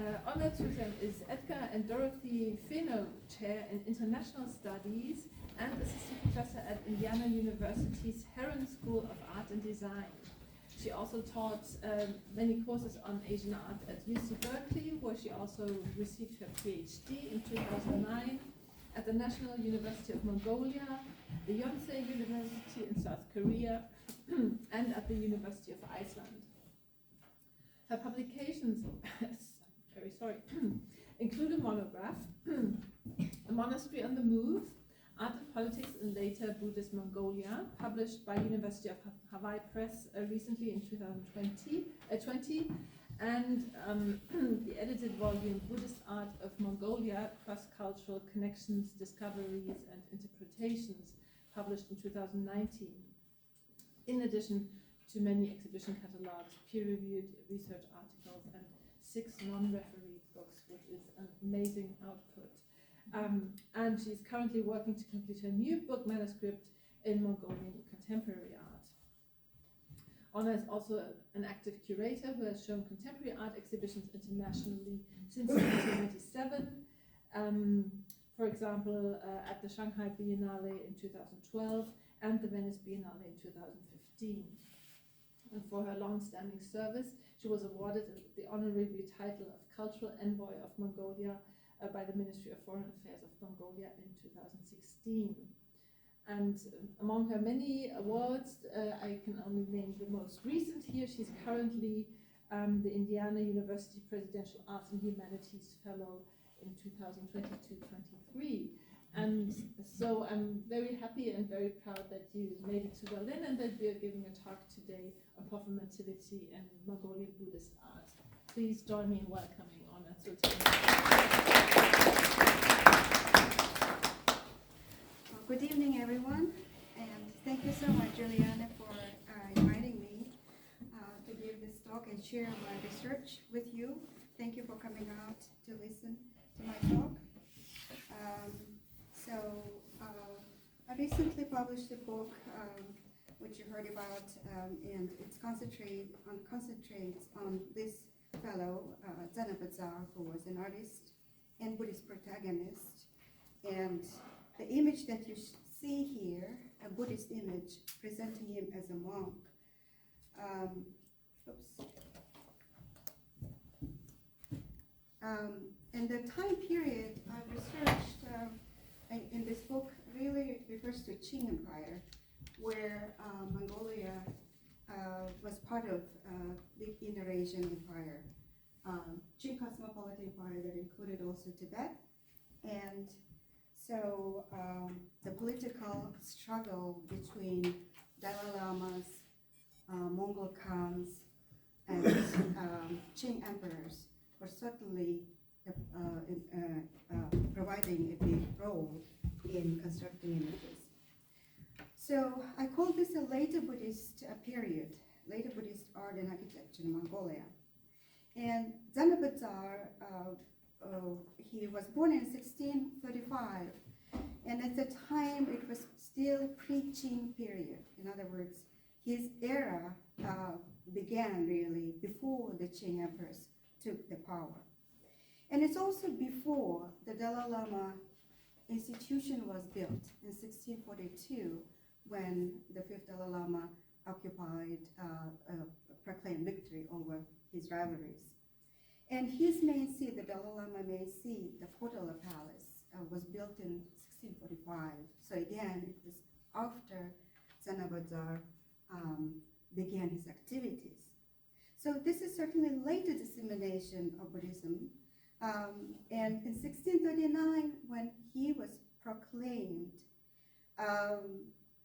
Orna Tsultem is Edgar and Dorothy Fenno Chair in International Studies and Assistant Professor at Indiana University's Herron School of Art and Design. She also taught many courses on Asian art at UC Berkeley, where she also received her PhD in 2009 at the National University of Mongolia, the Yonsei University in South Korea, and at the University of Iceland. Her publications include a monograph, A Monastery on the Move, Art and Politics in Later Buddhist Mongolia, published by University of Hawaii Press recently in 2020, and the edited volume Buddhist Art of Mongolia, Cross-Cultural Connections, Discoveries and Interpretations, published in 2019. In addition to many exhibition catalogs, peer-reviewed research articles, and 6 non-refereed books, which is an amazing output. And she's currently working to complete her new book manuscript in Mongolian contemporary art. Orna is also an active curator who has shown contemporary art exhibitions internationally since 1997. For example, at the Shanghai Biennale in 2012 and the Venice Biennale in 2015. And for her long-standing service, she was awarded the honorary title of Cultural Envoy of Mongolia by the Ministry of Foreign Affairs of Mongolia in 2016. And among her many awards, I can only name the most recent here. She's currently the Indiana University Presidential Arts and Humanities Fellow in 2022-23. And so I'm very happy and very proud that you made it to Berlin and that we are giving a talk today on performativity and Mongolian Buddhist art. Please join me in welcoming Orna Tsultem. Good evening, everyone, and thank you so much, Juliana, for inviting me to give this talk and share my research with you. Thank you for coming out to listen to my talk. I recently published a book which you heard about, and it concentrates on this fellow, Zanabazar, who was an artist and Buddhist protagonist. And the image that you see here, a Buddhist image presenting him as a monk. And the time period I researched in this book really refers to Qing Empire, where Mongolia was part of the Indo-Asian Empire, Qing Cosmopolitan Empire that included also Tibet. And so the political struggle between Dalai Lamas, Mongol Khans, and Qing emperors were certainly providing a big role in constructing images. So I call this a later Buddhist period, later Buddhist art and architecture in Mongolia. And Zanabazar, he was born in 1635, and at the time it was still pre-Qing period. In other words, his era began really before the Qing emperors took the power. And it's also before the Dalai Lama institution was built in 1642, when the 5th Dalai Lama proclaimed victory over his rivalries. And his main seat, the Dalai Lama main seat, the Potala Palace, was built in 1645. So again, it was after Zanabazar began his activities. So this is certainly later dissemination of Buddhism. And in 1639, when he was proclaimed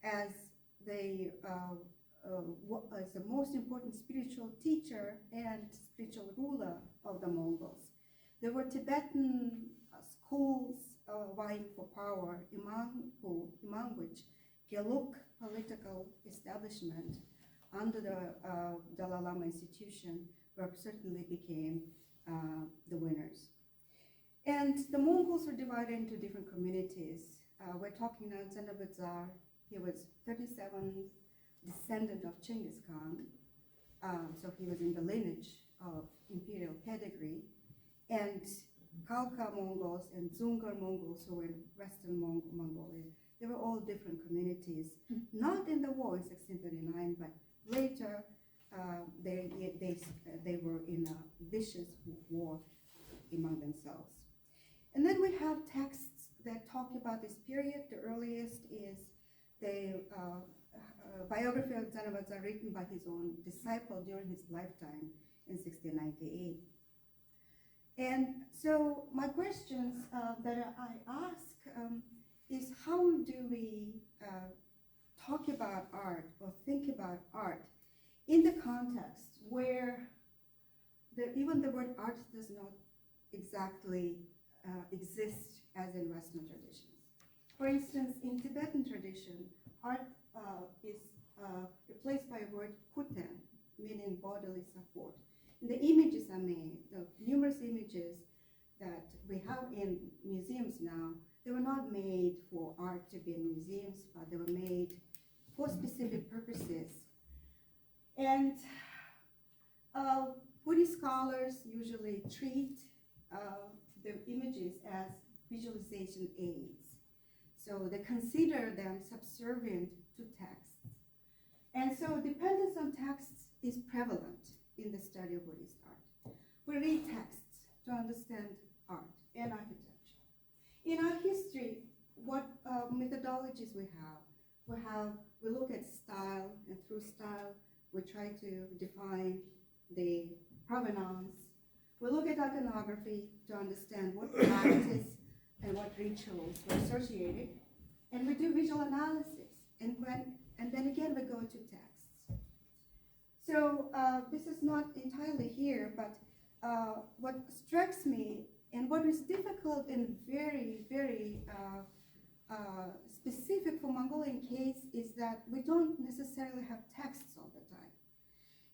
as the most important spiritual teacher and spiritual ruler of the Mongols, there were Tibetan schools vying for power, among which Gelug political establishment under the Dalai Lama institution certainly became the winners. And the Mongols were divided into different communities. We're talking now Zanabazar. He was 37th descendant of Genghis Khan, so he was in the lineage of imperial pedigree. and Khalkha Mongols and Dzungar Mongols who were in Western Mongolia. They were all different communities, not in the war in 1639, but later they were in a vicious war among themselves. And then we have texts that talk about this period. The earliest is the biography of Zanavadza written by his own disciple during his lifetime in 1698. And so my questions that I ask is how do we talk about art or think about art in the context where even the word art does not exactly exist as in Western traditions. For instance, in Tibetan tradition, art is replaced by a word kuten, meaning bodily support. And the images are made, the numerous images that we have in museums now, they were not made for art to be in museums, but they were made for specific purposes. And Buddhist scholars usually treat the images as visualization aids. So they consider them subservient to texts. And so dependence on texts is prevalent in the study of Buddhist art. We read texts to understand art and architecture. In art history, what methodologies we have? We look at style, and through style, we try to define the provenance. We look at iconography to understand what practice and what rituals were associated, and we do visual analysis, and then again we go to texts. So this is not entirely here, but what strikes me and what is difficult and very, very specific for Mongolian case is that we don't necessarily have texts all the time.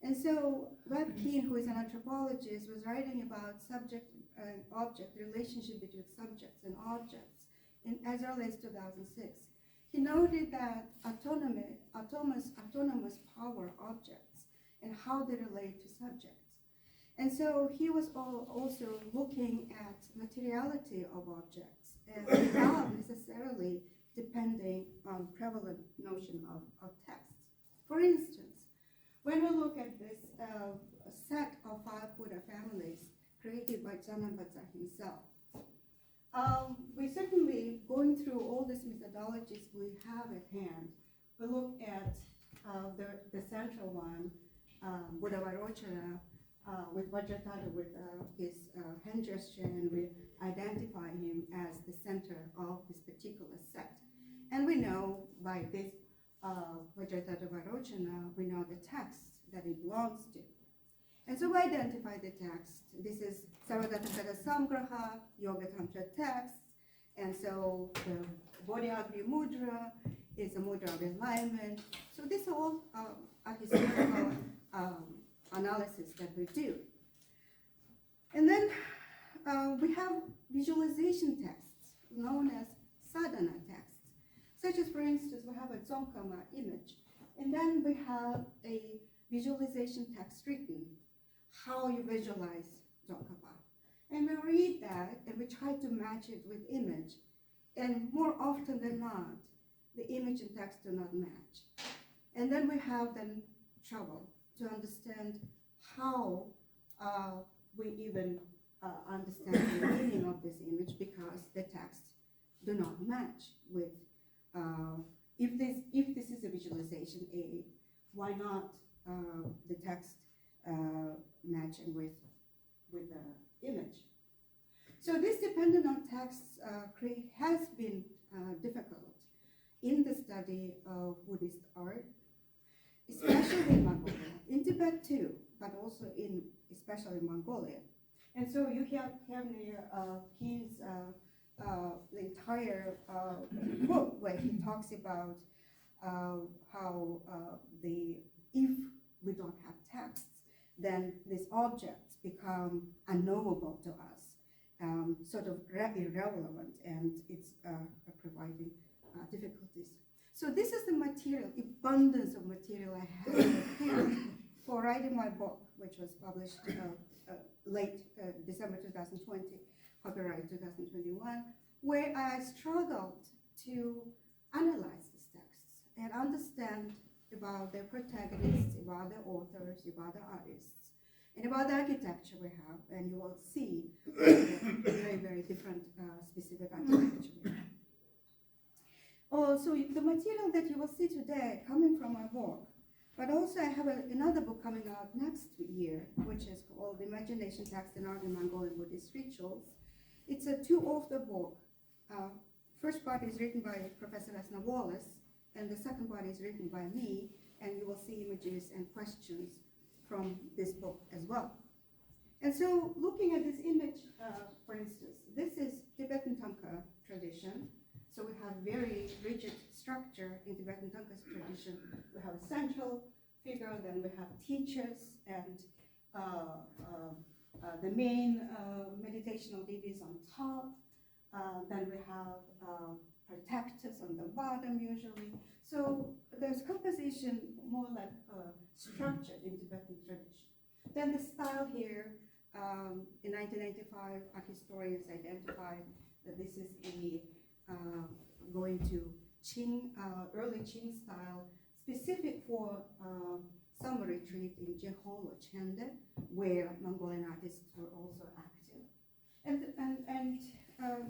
And so Webb Keen, who is an anthropologist, was writing about subject and object, the relationship between subjects and objects as early as 2006. He noted that autonomous power objects and how they relate to subjects. And so he was also looking at materiality of objects and not necessarily depending on prevalent notion of texts. For instance, when we look at this set of 5 Buddha families created by Zanavadza himself, we certainly, going through all these methodologies we have at hand, we look at the central one, Buddha Varochana, with Vajratara, with his hand gesture, and we identify him as the center of this particular set. And we know by this Vajratara Varochana, we know the text that it belongs to. And so we identify the text. This is Sarvadatakara Samgraha, Yoga Tantra text, and so the Bodhiagri Mudra is a mudra of alignment. So these are all a historical analysis that we do. And then we have visualization texts known as sadhana texts, such as, for instance, we have a Dzongkhapa image, and then we have a visualization text written, how you visualize Dzongkhapa. And we read that and we try to match it with image, and more often than not, the image and text do not match. And then we have then trouble to understand how we even understand the meaning of this image, because the texts do not match with, if this is a visualization aid, why not the text matching with the image? So this dependent on texts has been difficult in the study of Buddhist art, especially in Mongolia, in Tibet too, but also especially in Mongolia. And so you have near Keen's the entire book where he talks about how if we don't have texts, then these objects become unknowable to us, sort of irrelevant, and it's providing difficulties. So this is the material, abundance of material I have for writing my book, which was published late December 2020, copyright 2021, where I struggled to analyze these texts and understand about their protagonists, about the authors, about the artists, and about the architecture we have, and you will see very, very different specific architecture we have. So the material that you will see today coming from my work, but also I have another book coming out next year, which is called Imagination, Text, and Art in Mongolian Buddhist Rituals. It's a two-author book. First part is written by Professor Esna Wallace, and the second part is written by me, and you will see images and questions from this book as well. And so looking at this image, for instance, this is Tibetan Thangka tradition. So we have very rigid structure in Tibetan Thangka's tradition. We have a central figure, then we have teachers, and the main meditational deities on top. Then we have protectors on the bottom usually. So there's composition more like structured in Tibetan tradition. Then the style here, in 1995, art historians identified that this is a going to Qing, early Qing style, specific for summer retreat in Jehol or Chende, where Mongolian artists were also active. And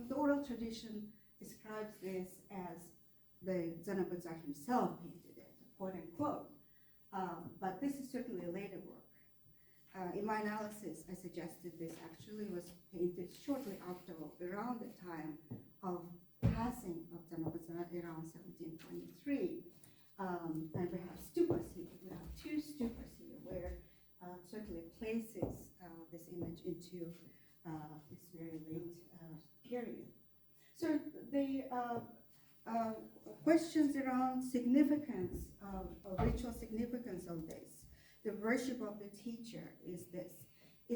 the oral tradition describes this as the Zanabazar himself painted it, quote unquote. But this is certainly a later work. In my analysis, I suggested this actually was painted shortly after, around the time of passing of Zanabazar, around 1723. And we have stupas here. We have two stupas here, where certainly places this image into this very late period. So the questions around significance, ritual significance of this, the worship of the teacher is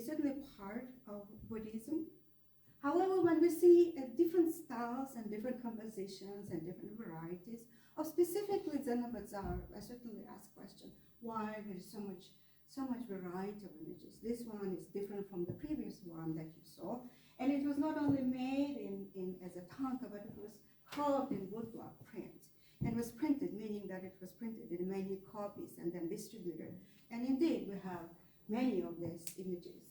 certainly part of Buddhism. However, when we see different styles and different compositions and different varieties of specifically Zanabazar, I certainly ask question why there's so much variety of images. This one is different from the previous one that you saw, and it was not only made in as a tanka, but it was carved in woodblock print and was printed, meaning that it was printed in many copies and then distributed. And indeed, we have many of these images.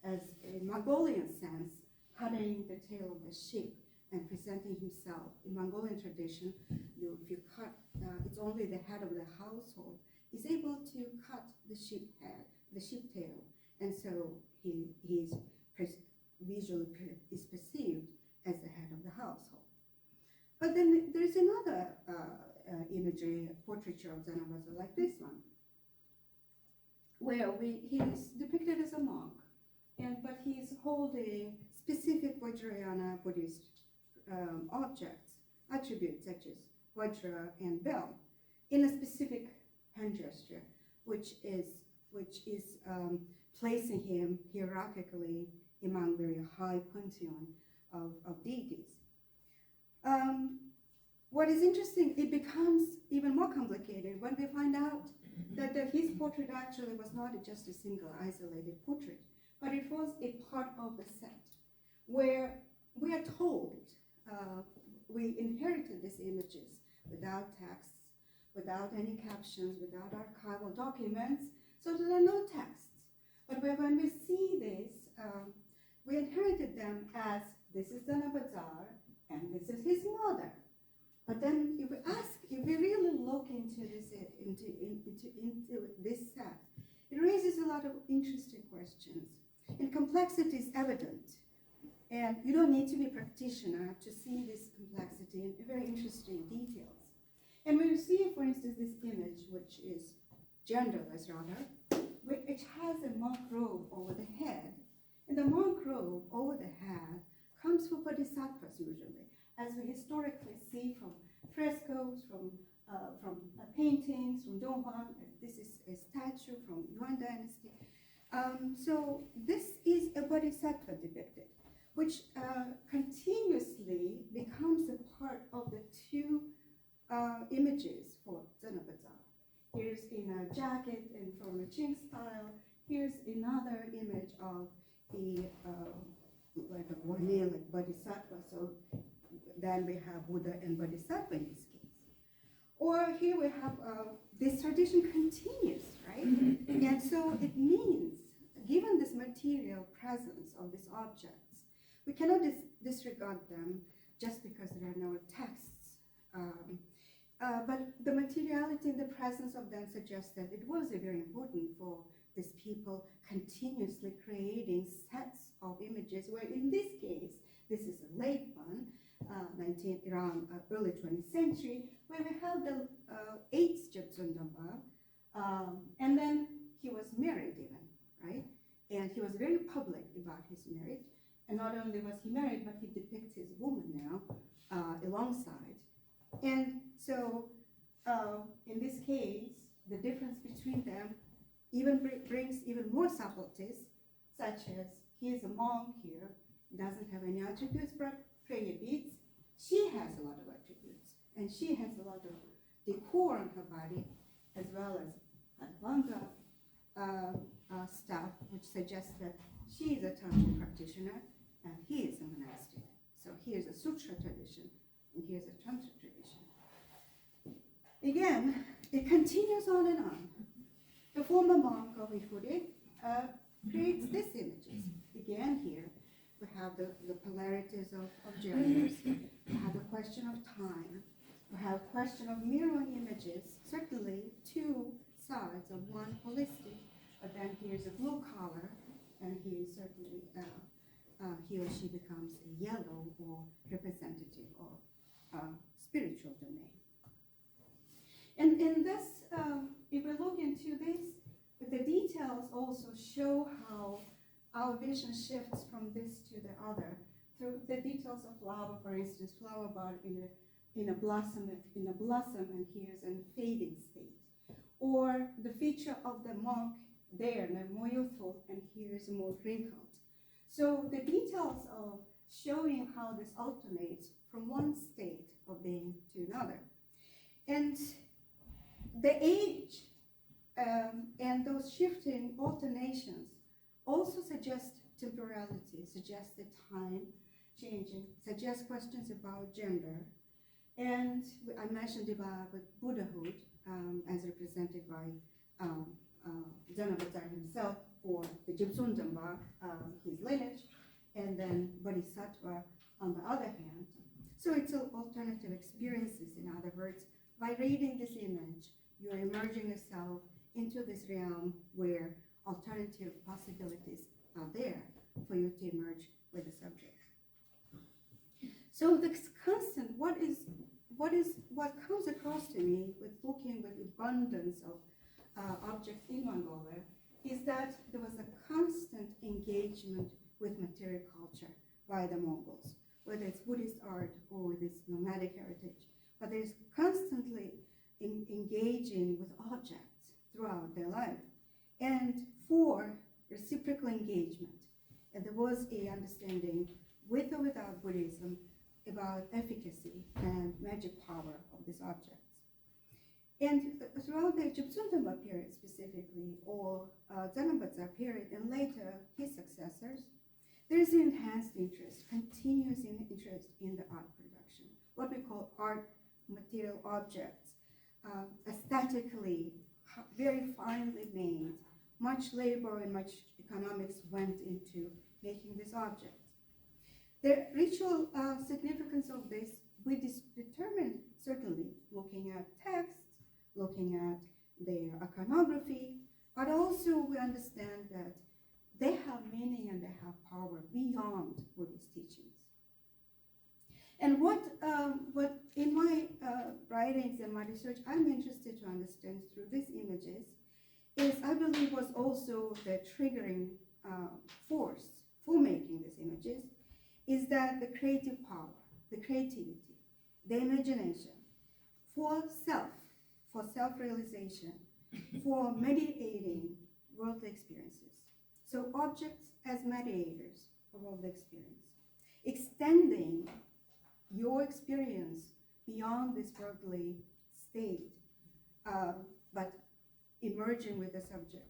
As in Mongolian sense, cutting the tail of the sheep and presenting himself. In Mongolian tradition, if you cut, it's only the head of the household is able to cut the sheep head, the sheep tail, and so he is visually is perceived as the head of the household. But then there's another imagery, portraiture of Zanabazar like this one, where he is depicted as a monk, but he is holding specific Vajrayana Buddhist objects, attributes such as Vajra and bell, in a specific hand gesture, which is placing him hierarchically among very high pantheon of deities. What is interesting, it becomes even more complicated when we find out that his portrait actually was not just a single isolated portrait, but it was a part of the set, where we are told we inherited these images without texts, without any captions, without archival documents, so there are no texts. But when we see this, we inherited them as this is Zanabazar and this is his mother. But then if we really look into this set, it raises a lot of interesting questions. And complexity is evident. And you don't need to be a practitioner to see this complexity in very interesting details. And when you see, for instance, this image, which is genderless rather, which has a monk robe over the head, and the monk robe over the head comes for bodhisattvas usually, as we historically see from frescoes, from paintings, from Donghua. This is a statue from Yuan Dynasty. So this is a bodhisattva depicted, which continuously becomes a part of the two images for Zanabazar. Here's in a jacket and from a Qing style. Here's another image of like a guanyin, like bodhisattva. So then we have Buddha and Bodhisattva in this case. Or here we have this tradition continues, right? And so it means, given this material presence of these objects, we cannot disregard them just because there are no texts. But the materiality and the presence of them suggests that it was very important for these people continuously creating sets of images, where in this case, this is a late one, around early 20th century, where we have the 8th Gyatso, and then he was married even, right? And he was very public about his marriage. And not only was he married, but he depicts his woman now alongside. And so in this case, the difference between them even brings even more subtleties, such as he is a monk here, doesn't have any attributes but prayer beads. She has a lot of attributes, and she has a lot of decor on her body, as well as Advaita stuff, which suggests that she is a Tantra practitioner, and he is a monastic. So here's a Sutra tradition, and here's a Tantra tradition. Again, it continues on and on. The former monk of Ihuri creates these images. Again here, we have the polarities of genders, we have the question of time, we have a question of mirroring images, certainly two sides of one holistic, but then here's a blue collar, and he is certainly, he or she becomes a yellow or representative of spiritual domain. And in this, if we look into this, the details also show how our vision shifts from this to the other. Through the details of flower, for instance, flower bud in a blossom, and here's a fading state. Or the feature of the monk there, more youthful, and here is more wrinkled. So the details of showing how this alternates from one state of being to another. And the age and those shifting alternations also suggest temporality, suggest the time changing, suggest questions about gender. And I mentioned about Buddhahood as represented by Dhanavata himself, or the Gyatso, his lineage, and then Bodhisattva on the other hand. So it's alternative experiences, in other words. By reading this image, you're immersing yourself into this realm where alternative possibilities are there for you to emerge with the subject. So this constant, what comes across to me with looking with abundance of objects in Mongolia is that there was a constant engagement with material culture by the Mongols, whether it's Buddhist art or this nomadic heritage. But there's constantly engaging with objects throughout their life, and for reciprocal engagement. And there was a understanding, with or without Buddhism, about efficacy and magic power of these objects. And throughout the Gyatso period specifically, or Dhanavata period, and later his successors, there is an enhanced interest, continuous interest in the art production, what we call art material objects, aesthetically, very finely made. Much labor and much economics went into making these objects. The ritual significance of this, we determine certainly looking at texts, looking at their iconography, but also we understand that they have meaning and they have power beyond Buddhist teachings. And what in my writings and my research I'm interested to understand through these images is, I believe, was also the triggering force for making these images, is that the creative power, the creativity, the imagination for self-realization, for mediating worldly experiences. So objects as mediators of worldly experience, extending your experience beyond this worldly state, but emerging with the subject,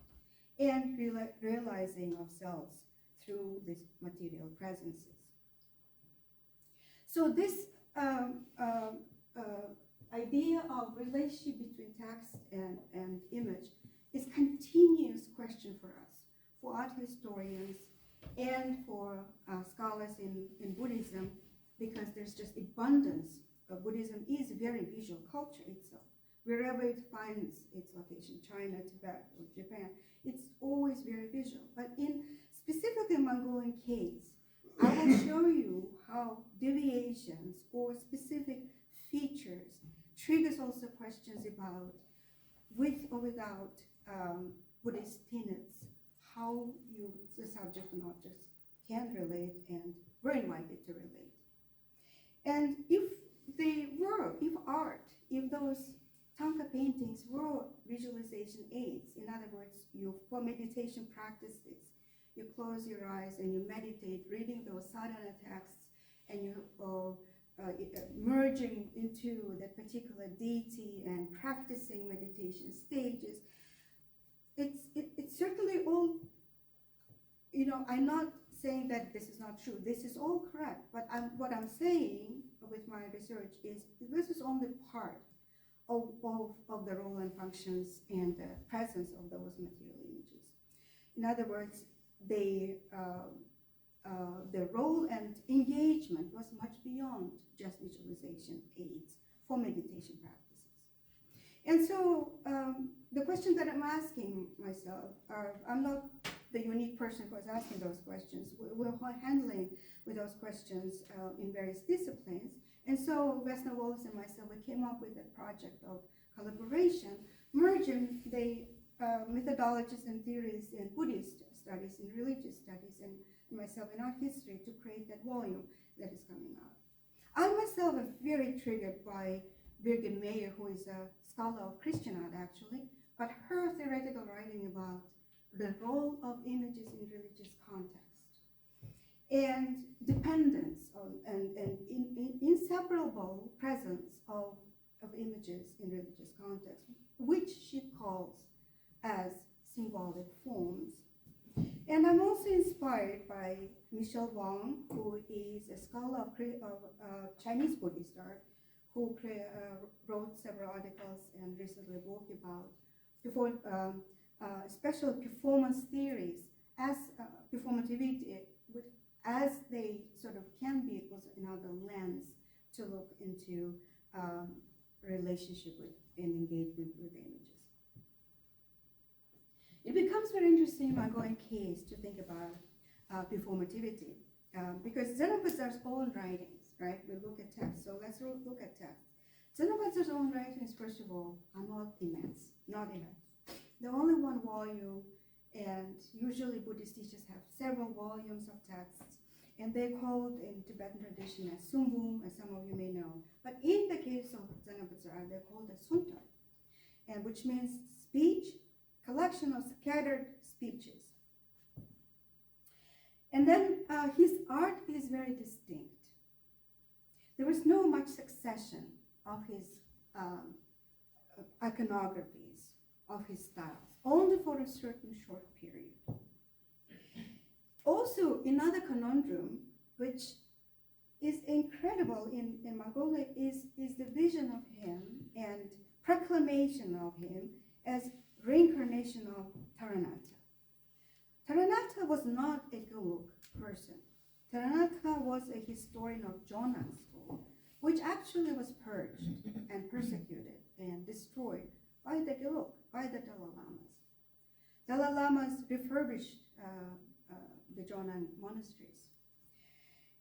and realizing ourselves through these material presences. So this idea of relationship between text and image is a continuous question for us, for art historians, and for scholars in Buddhism, because there's just abundance. Buddhism is a very visual culture itself. Wherever it finds its location, China, Tibet, or Japan, it's always very visual. But in specifically Mongolian case, I will show you how deviations or specific features triggers also questions about, with or without Buddhist tenets, how the subject and objects can relate and were invited to relate. And if those Tanka paintings were visualization aids, in other words, for meditation practices, you close your eyes and you meditate, reading those sadhana texts, and you merging into that particular deity and practicing meditation stages. It's certainly all, I'm not saying that this is not true. This is all correct, but what I'm saying with my research is this is only part of the role and functions and the presence of those material images. In other words, the role and engagement was much beyond just visualization aids for meditation practices. And so the question that I'm asking myself, I'm not the unique person who is asking those questions. We're handling with those questions in various disciplines. And so Vesna Wallace and myself, we came up with a project of collaboration, merging the methodologies and theories in Buddhist studies, in religious studies, and myself in art history to create that volume that is coming out. I myself am very triggered by Birgit Meyer, who is a scholar of Christian art actually, but her theoretical writing about the role of images in religious context and dependence on, and inseparable presence of images in religious context, which she calls as symbolic forms. And I'm also inspired by Michelle Wang, who is a scholar of Chinese Buddhist art, who wrote several articles and recently a book about special performance theories as performativity, as they sort of can be also another lens to look into relationship with and engagement with images. It becomes very interesting in Mongolian case to think about performativity because Zenobutzar's own writings, right? We look at text, so let's look at text. Zenobutzar's own writings, first of all, are not immense. They're only one volume, and usually Buddhist teachers have several volumes of texts, and they're called in Tibetan tradition as sumbum, as some of you may know. But in the case of Zenobutzar, they're called as suntar, and which means speech, collection of scattered speeches. And then his art is very distinct. There was no much succession of his iconographies, of his styles, only for a certain short period. Also, another conundrum, which is incredible in Mongolia, is the vision of him and proclamation of him as reincarnation of Taranatha. Taranatha was not a Gelug person. Taranatha was a historian of Jonan school, which actually was purged and persecuted and destroyed by the Gelug, by the Dalai Lamas. Dalai Lamas refurbished the Jonan monasteries.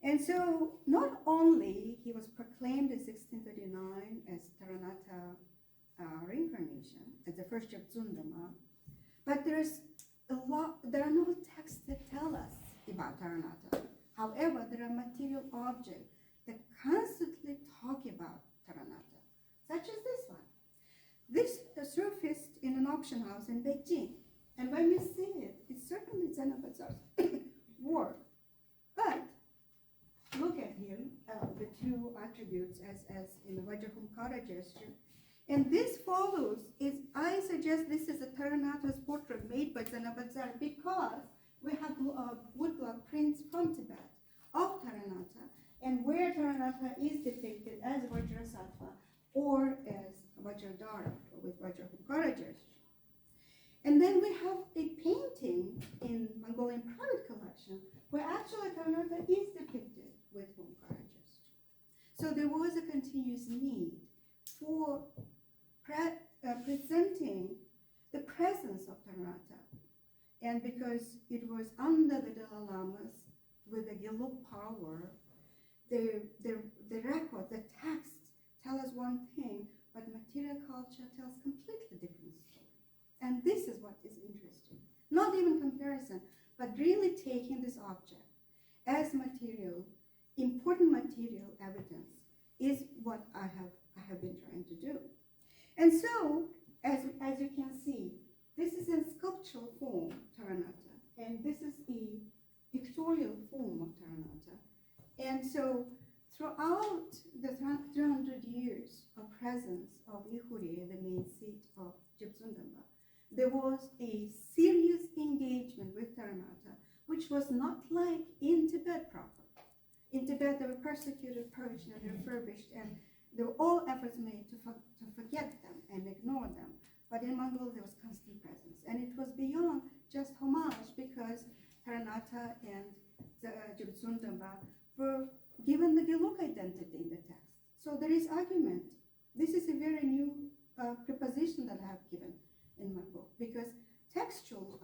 And so not only he was proclaimed in 1639 as Taranatha reincarnation, as the first Gyatso, but there are no texts that tell us about Taranatha. However, there are material objects that constantly talk about Taranatha, such as this one. This surfaced in an auction house in Beijing, and when we see it, it's certainly Zenobutzar's work. But look at him, the two attributes as in the Vajrahumkara gesture. And this follows I suggest this is a Taranatha's portrait made by Zenobutzar because we have woodblock prints from Tibet of Taranatha, and where Taranatha is depicted as Vajrasattva or as Vajradhara, with Vajrahunkara gesture. And then we have a painting in Mongolian private collection where actually Taranatha is depicted with Hunkara gesture. So there was a continuous need for presenting the presence of Taranatha. And because it was under the Dalai Lamas with the Gelug power, the record, the texts tell us one thing, but material culture tells completely different story. And this is what is interesting. Not even comparison, but really taking this object as material, important material evidence is what I have been trying to do. And so, as you can see, this is in sculptural form, Taranatha, and this is a pictorial form of Taranatha. And so, throughout the 300 years of presence of Ihuri, the main seat of Gyatso, there was a serious engagement with Taranatha, which was not like in Tibet proper. In Tibet, they were persecuted, purged, and refurbished, and there were all efforts made to forget them and ignore them. But in Mongolia, there was constant presence, and it was beyond just homage, because Taranatha and the Gyatso were given the Gelug identity in the text. So there is argument. This is a very new preposition that I have given in my book, because textual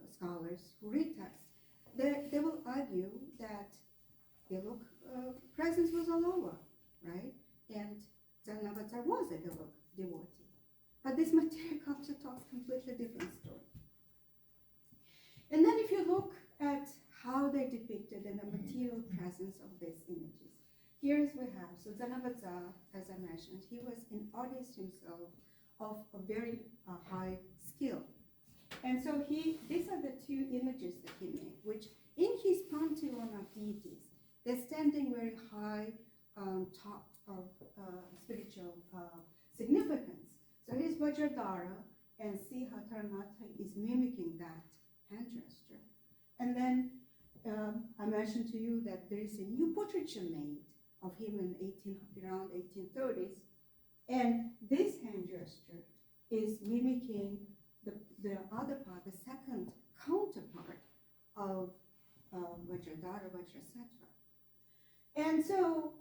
scholars who read text, they will argue that Gelug presence was all over, right? And Zanavatsar was a Gelug devotee. But this material culture talks completely different story. And then if you look at how they depicted in the material presence of these images, here's we have, so Zanavatsar, as I mentioned, he was an artist himself of a very high skill. And so these are the two images that he made, which in his pantheon of deities, they're standing very high on top of spiritual significance. So here's Vajradhara, and see how Taranatha is mimicking that hand gesture. And then I mentioned to you that there is a new portraiture made of him in around 1830s, and this hand gesture is mimicking the other part, the second counterpart of Vajradhara, Vajrasattva. And so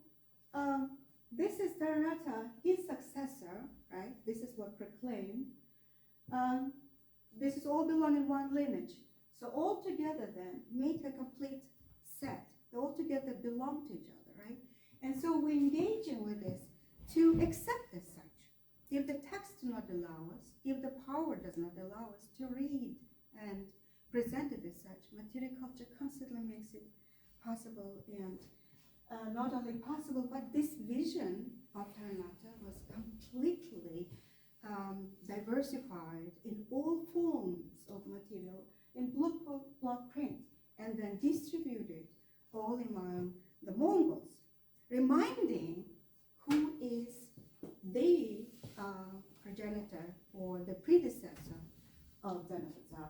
this is Taranatha, his successor, right? This is what proclaimed. This is all belong in one lineage. So all together then make a complete set. They all together belong to each other, right? And so we engage in with this to accept as such. If the text do not allow us, if the power does not allow us to read and present it as such, material culture constantly makes it possible, and not only possible, but this vision of Taranatha was completely diversified in all forms of material in block print, and then distributed all among the Mongols, reminding who is the progenitor or the predecessor of Zanavatsar,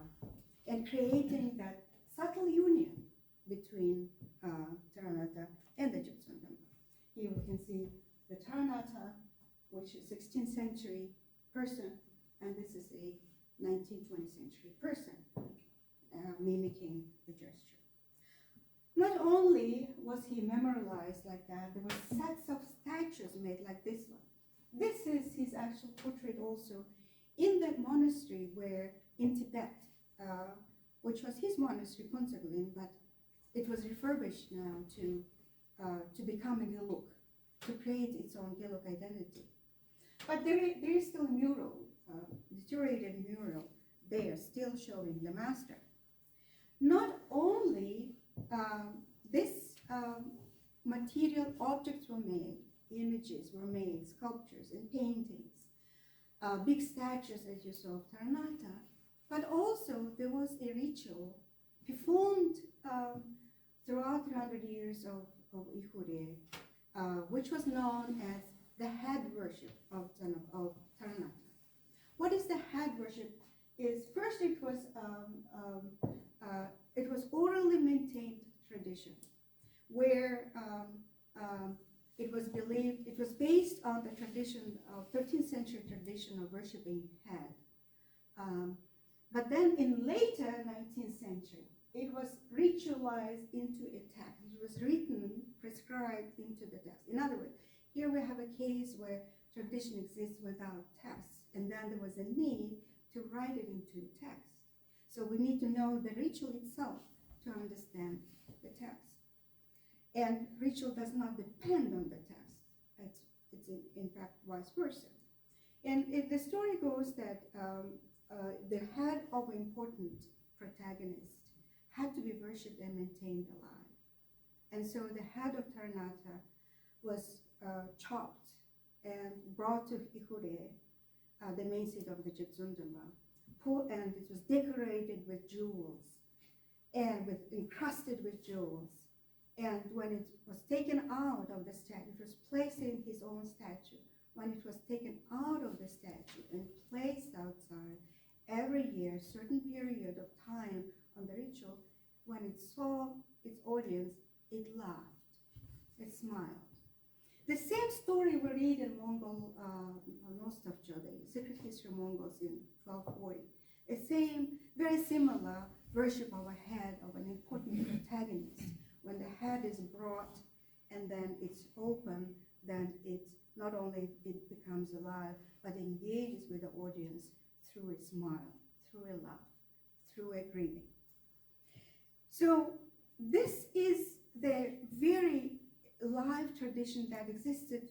and creating that subtle union between Taranatha and the Gyatso. Here we can see the Taranatha, which is 16th century person, and this is a 19th, 20th century person, mimicking the gesture. Not only was he memorialized like that, there were sets of statues made like this one. This is his actual portrait also in that monastery where, in Tibet, which was his monastery, Kunsthistorisches, but it was refurbished now to become a Gelug, to create its own Gelug identity. But there is still a mural, deteriorated mural there, still showing the master. Not only this material objects were made, images were made, sculptures and paintings, big statues as you saw of Taranatha, but also there was a ritual performed throughout 300 years of Ihuri, which was known as the head worship of Taranatha. What is the head worship? Is first it was It was orally maintained tradition where it was believed, it was based on the tradition of 13th century tradition of worshipping head. But then in later 19th century, it was ritualized into a text. It was written, prescribed into the text. In other words, here we have a case where tradition exists without text, and then there was a need to write it into text. So we need to know the ritual itself to understand the text. And ritual does not depend on the text. It's in fact vice versa. And the story goes that the head of an important protagonist had to be worshipped and maintained alive. And so the head of Taranatha was chopped and brought to Ihure, the main seat of the Gyatso, and it was decorated with jewels and encrusted with jewels. And when it was taken out of the statue, it was placed in his own statue. When it was taken out of the statue and placed outside, every year, certain period of time on the ritual, when it saw its audience, it laughed, it smiled. The same story we read in Mongol OtGO, the Secret History of Mongols in 1240. The same, very similar worship of a head of an important protagonist. When the head is brought and then it's open, then it not only it becomes alive, but engages with the audience through a smile, through a laugh, through a greeting. So this is the very live tradition that existed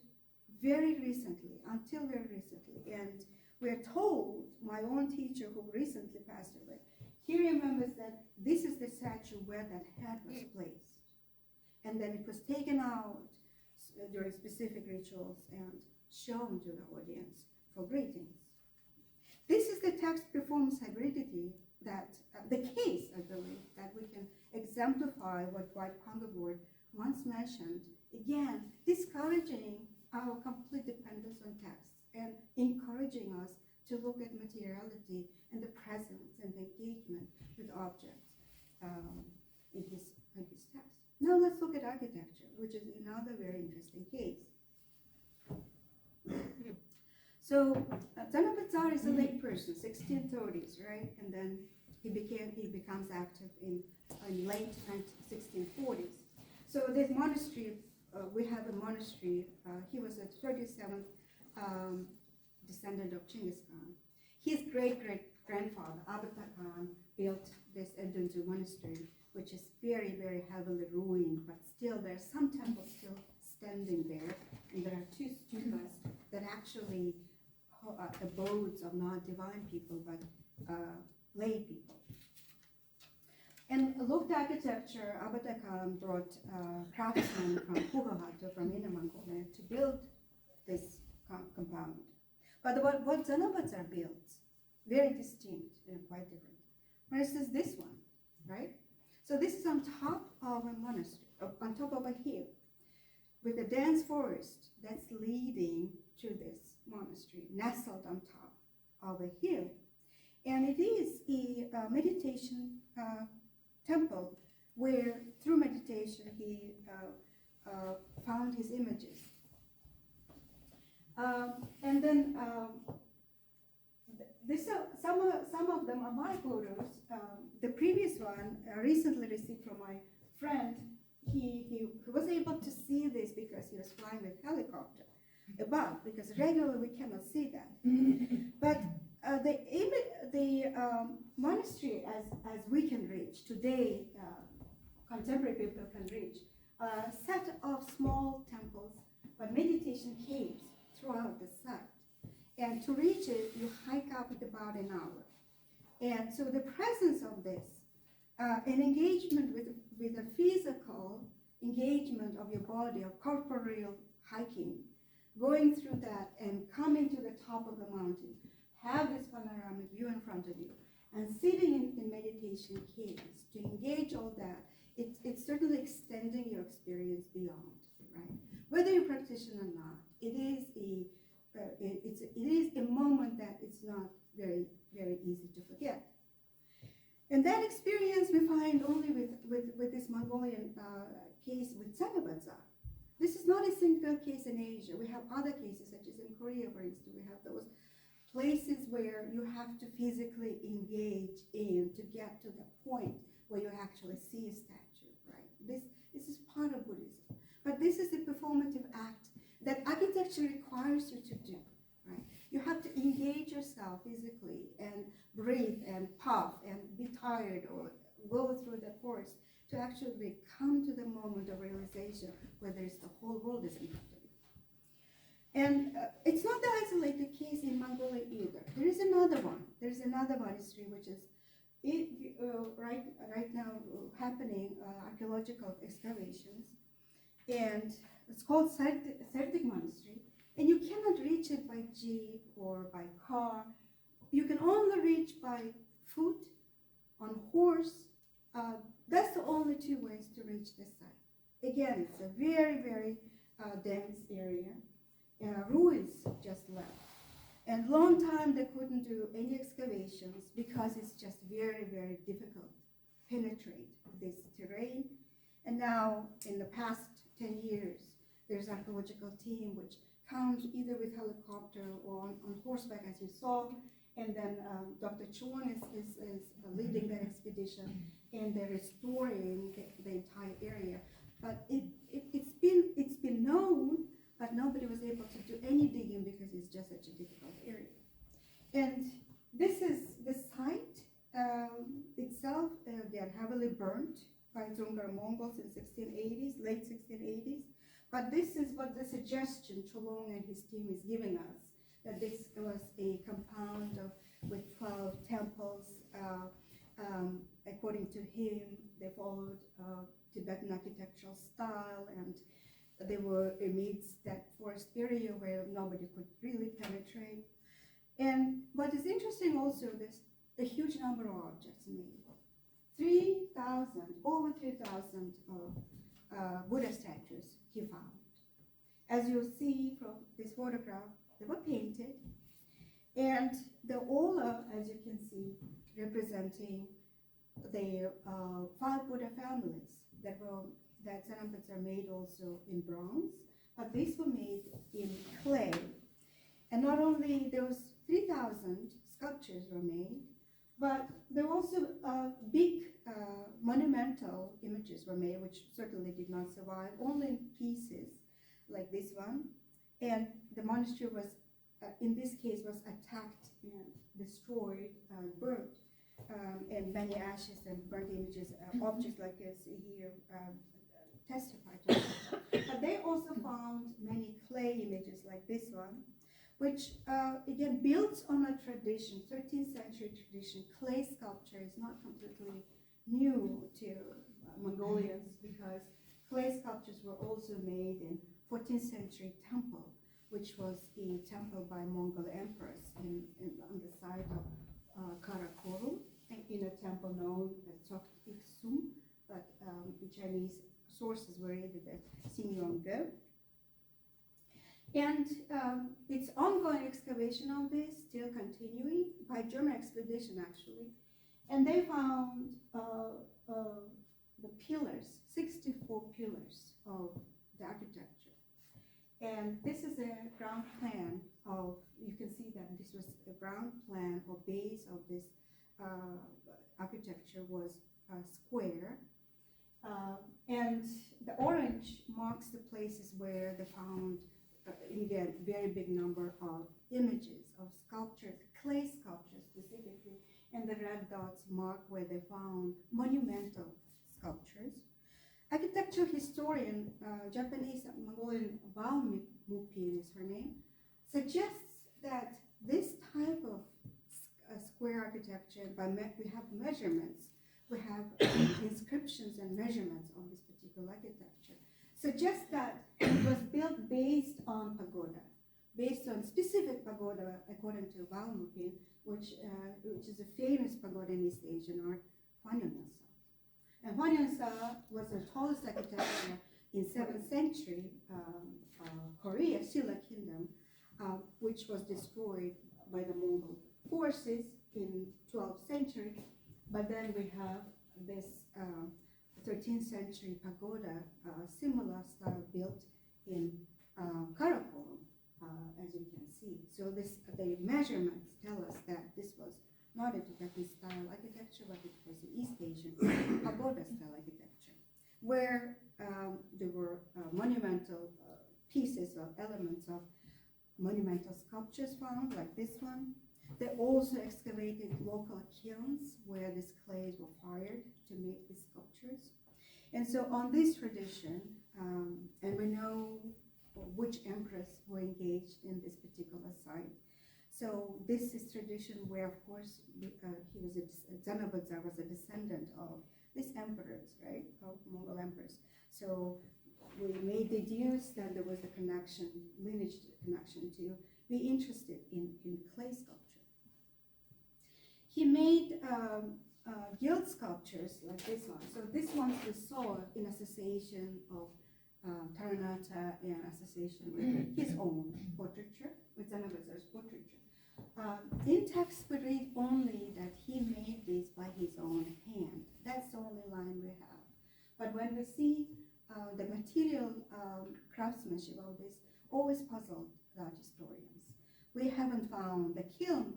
very recently, until very recently. And we're told, my own teacher who recently passed away, he remembers that this is the statue where that head was placed. And then it was taken out during specific rituals and shown to the audience for greetings. This is the text performance hybridity that, the case, I believe, that we can exemplify what Dwight Conquergood once mentioned, again, discouraging our complete dependence on text and encouraging us to look at materiality and the presence and the engagement with objects in his text. Now let's look at architecture, which is another very interesting case. So Zanabazar is a lay person, 1630s, right? And then he becomes active in late 1640s. So this monastery, we have a monastery. He was a 37th descendant of Genghis Khan. His great-great-grandfather, Abata Khan, built this Eduntu monastery, which is very, very heavily ruined, but still there are some temples still standing there. And there are two stupas that actually abodes of not divine people, but lay people. And looked architecture, Abata Khan brought craftsmen from Pugahato, from Inner Mongolia, to build this compound. But what Zanabazar built, very distinct and quite different. For instance, this one, right? So this is on top of a monastery, on top of a hill, with a dense forest that's leading to this monastery, nestled on top of a hill. And it is a meditation temple where, through meditation, he found his images. And then some of them are my photos. The previous one, recently received from my friend, he was able to see this because he was flying with helicopter above, because regularly we cannot see that. But the monastery, as we can reach today, contemporary people can reach, a set of small temples, but meditation caves throughout the site. And to reach it, you hike up at about an hour. And so the presence of this, an engagement with a physical engagement of your body, of corporeal hiking, going through that and coming to the top of the mountain, have this panoramic view in front of you, and sitting in meditation caves to engage all that, it's certainly extending your experience beyond, right? Whether you practitioner or not, it is a moment that it's not very, very easy to forget. And that experience we find only with this Mongolian case with Sanabaza. This is not a single case in Asia. We have other cases, such as in Korea, for instance. We have those places where you have to physically engage in to get to the point where you actually see a statue, right? This is part of Buddhism. But this is a performative act that architecture requires you to do, right? You have to engage yourself physically and breathe and puff and be tired or go through the forest to actually come to the moment of realization where there's the whole world is in front of you. And it's not the isolated case in Mongolia either. There is another one. There's another monastery which is right now happening archaeological excavations, and it's called Serdik Monastery. And you cannot reach it by jeep or by car. You can only reach by foot, on horse. That's the only two ways to reach this site. Again, it's a very, very dense area. Ruins just left. And long time they couldn't do any excavations because it's just very, very difficult to penetrate this terrain. And now, in the past 10 years, there's an archaeological team which comes either with helicopter or on horseback, as you saw, and then Dr. Chorn is leading that expedition, and they're restoring the entire area. But it's been known, but nobody was able to do any digging because it's just such a difficult area. And this is the site itself. They are heavily burnt by Dzungar Mongols in 1680s, late 1680s. But this is what the suggestion Cholong and his team is giving us, that this was a compound with 12 temples. According to him, they followed Tibetan architectural style, and they were amidst that forest area where nobody could really penetrate. And what is interesting also, there's a huge number of objects made. 3,000, over 3,000 of Buddha statues he found. As you'll see from this photograph, they were painted, and the Ola, as you can see, representing the 5 Buddha families that Sanampats are made also in bronze, but these were made in clay. And not only those 3,000 sculptures were made, but there were also big monumental images were made, which certainly did not survive, only in pieces, like this one. And the monastery was, in this case, was attacked and destroyed, burnt, and many ashes and burnt images, objects like this here testify to that. But they also found many clay images like this one, which again builds on a tradition, 13th century tradition. Clay sculpture is not completely new to Mongolians, because clay sculptures were also made in 14th century temple, which was a temple by Mongol emperors on the side of Karakorum, in a temple known as Tsogtiksum, but the Chinese sources were rated as Xingyongge. And it's ongoing excavation of this, still continuing, by German expedition actually. And they found the pillars, 64 pillars of the architecture. And this is a ground plan of, you can see that this was a ground plan or base of this architecture was square. And the orange marks the places where they found, again, very big number of images of sculptures, clay sculptures specifically, and the red dots mark where they found monumental sculptures. Architectural historian, Japanese Mongolian Raum is her name, suggests that this type of square architecture, we have measurements, we have inscriptions and measurements on this particular architecture, suggests that it was built based on pagoda, based on specific pagoda, according to Raum, which is a famous pagoda in East Asian art, Hwanyeonsa. And Hwanyeonsa was the tallest architecture in 7th century Korea, Silla Kingdom, which was destroyed by the Mongol forces in 12th century. But then we have this 13th century pagoda, similar style built in Karakorum, as you can see. So the measurements tell us that this was not a Tibetan style architecture, but it was an East Asian pagoda style architecture, where there were monumental pieces or elements of monumental sculptures found, like this one. They also excavated local kilns where these clays were fired to make these sculptures. And so on this tradition, and we know which empress were engaged in this particular site. So this is tradition where, of course, Zanabazar was a descendant of these emperors, right, of Mongol emperors. So we may deduce that there was a connection, lineage connection, to be interested in clay sculpture. He made gilt sculptures like this one. So this one we saw in association of Taranata and association with his own portraiture, with Zanabazar's portraiture. In text we read only that he made this by his own hand. That's the only line we have. But when we see the material craftsmanship of this, always puzzled art historians. We haven't found the kiln.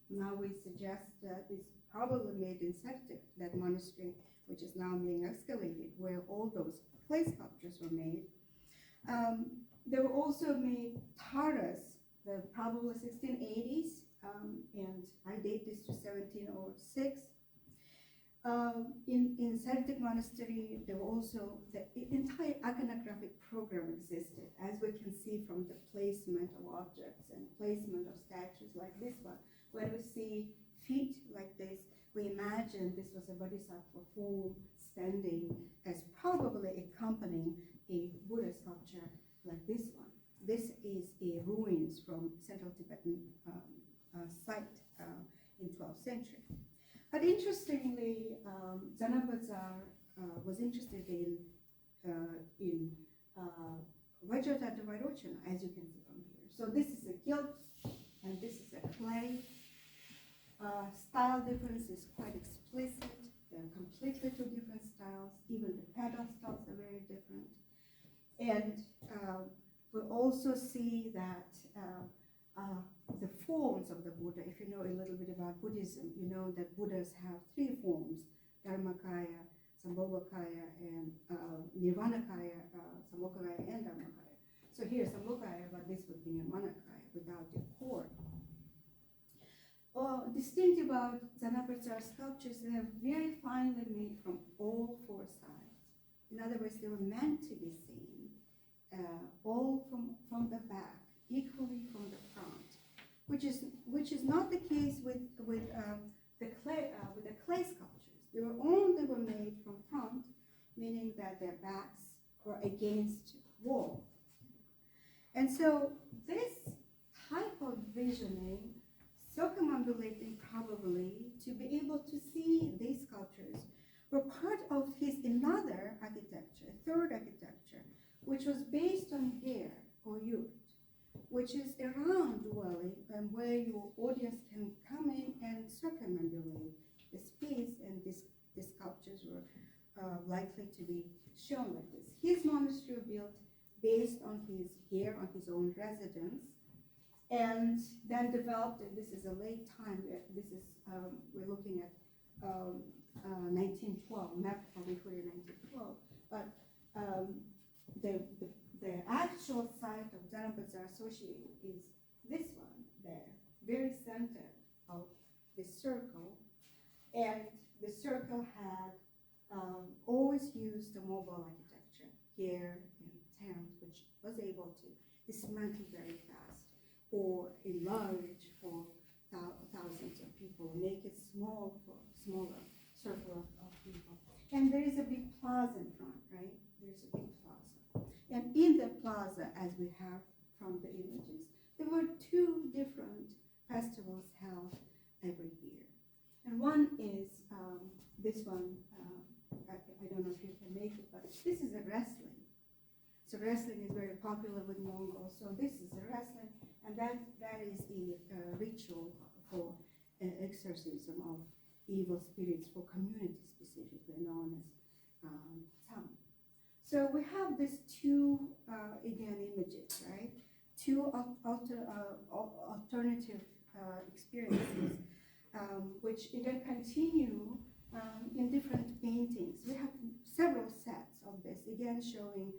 Now we suggest that it's probably made in Sertik, that monastery which is now being excavated, where all those clay sculptures were made. They were also made taras, probably 1680s, and I date this to 1706. In Sertik monastery, there were also, the entire iconographic program existed, as we can see from the placement of objects and placement of statues like this one. When we see feet like this, we imagine this was a bodhisattva form standing as probably accompanying a Buddha sculpture like this one. This is a ruins from Central Tibetan site in 12th century. But interestingly, Zanabazar was interested in Vajrata Vairocana, as you can see from here. So this is a gilt, and this is a clay. Style difference is quite explicit. They're completely two different styles. Even the pedal styles are very different. And we also see that the forms of the Buddha, if you know a little bit about Buddhism, you know that Buddhas have three forms: Dharmakaya, Sambhogakaya, and Nirvanakaya, Sambhogakaya and Dharmakaya. So here's Sambhogakaya, but this would be Nirvanakaya without the cord. Distinct about Zanabazar sculptures, they are very finely made from all four sides. In other words, they were meant to be seen all from the back, equally from the front, which is not the case with the clay sculptures. They were made from front, meaning that their backs were against wall. And so this type of visioning, circumambulating probably, to be able to see these sculptures, were part of his another architecture, third architecture, which was based on ger or yurt, which is a round dwelling and where your audience can come in and circumambulate the space, and these sculptures were likely to be shown like this. His monastery built based on his ger, on his own residence, and then developed, and this is a late time, we're looking at 1912, map of Victoria 1912, but the actual site of Zanabazar associated is this one there, very center of the circle, and the circle had always used the mobile architecture here in town, which was able to dismantle very fast or enlarge for thousands of people, make it small for smaller circle of people. And there is a big plaza in front, right? There's a big plaza. And in the plaza, as we have from the images, there were two different festivals held every year. And one is this one, I don't know if you can make it, but this is a wrestling. So wrestling is very popular with Mongols. So this is a wrestling, and that is a ritual for exorcism of evil spirits for community specifically known as Tsam. So we have these two, again, images, right? Two alternative experiences, which again continue in different paintings. We have several sets of this, again showing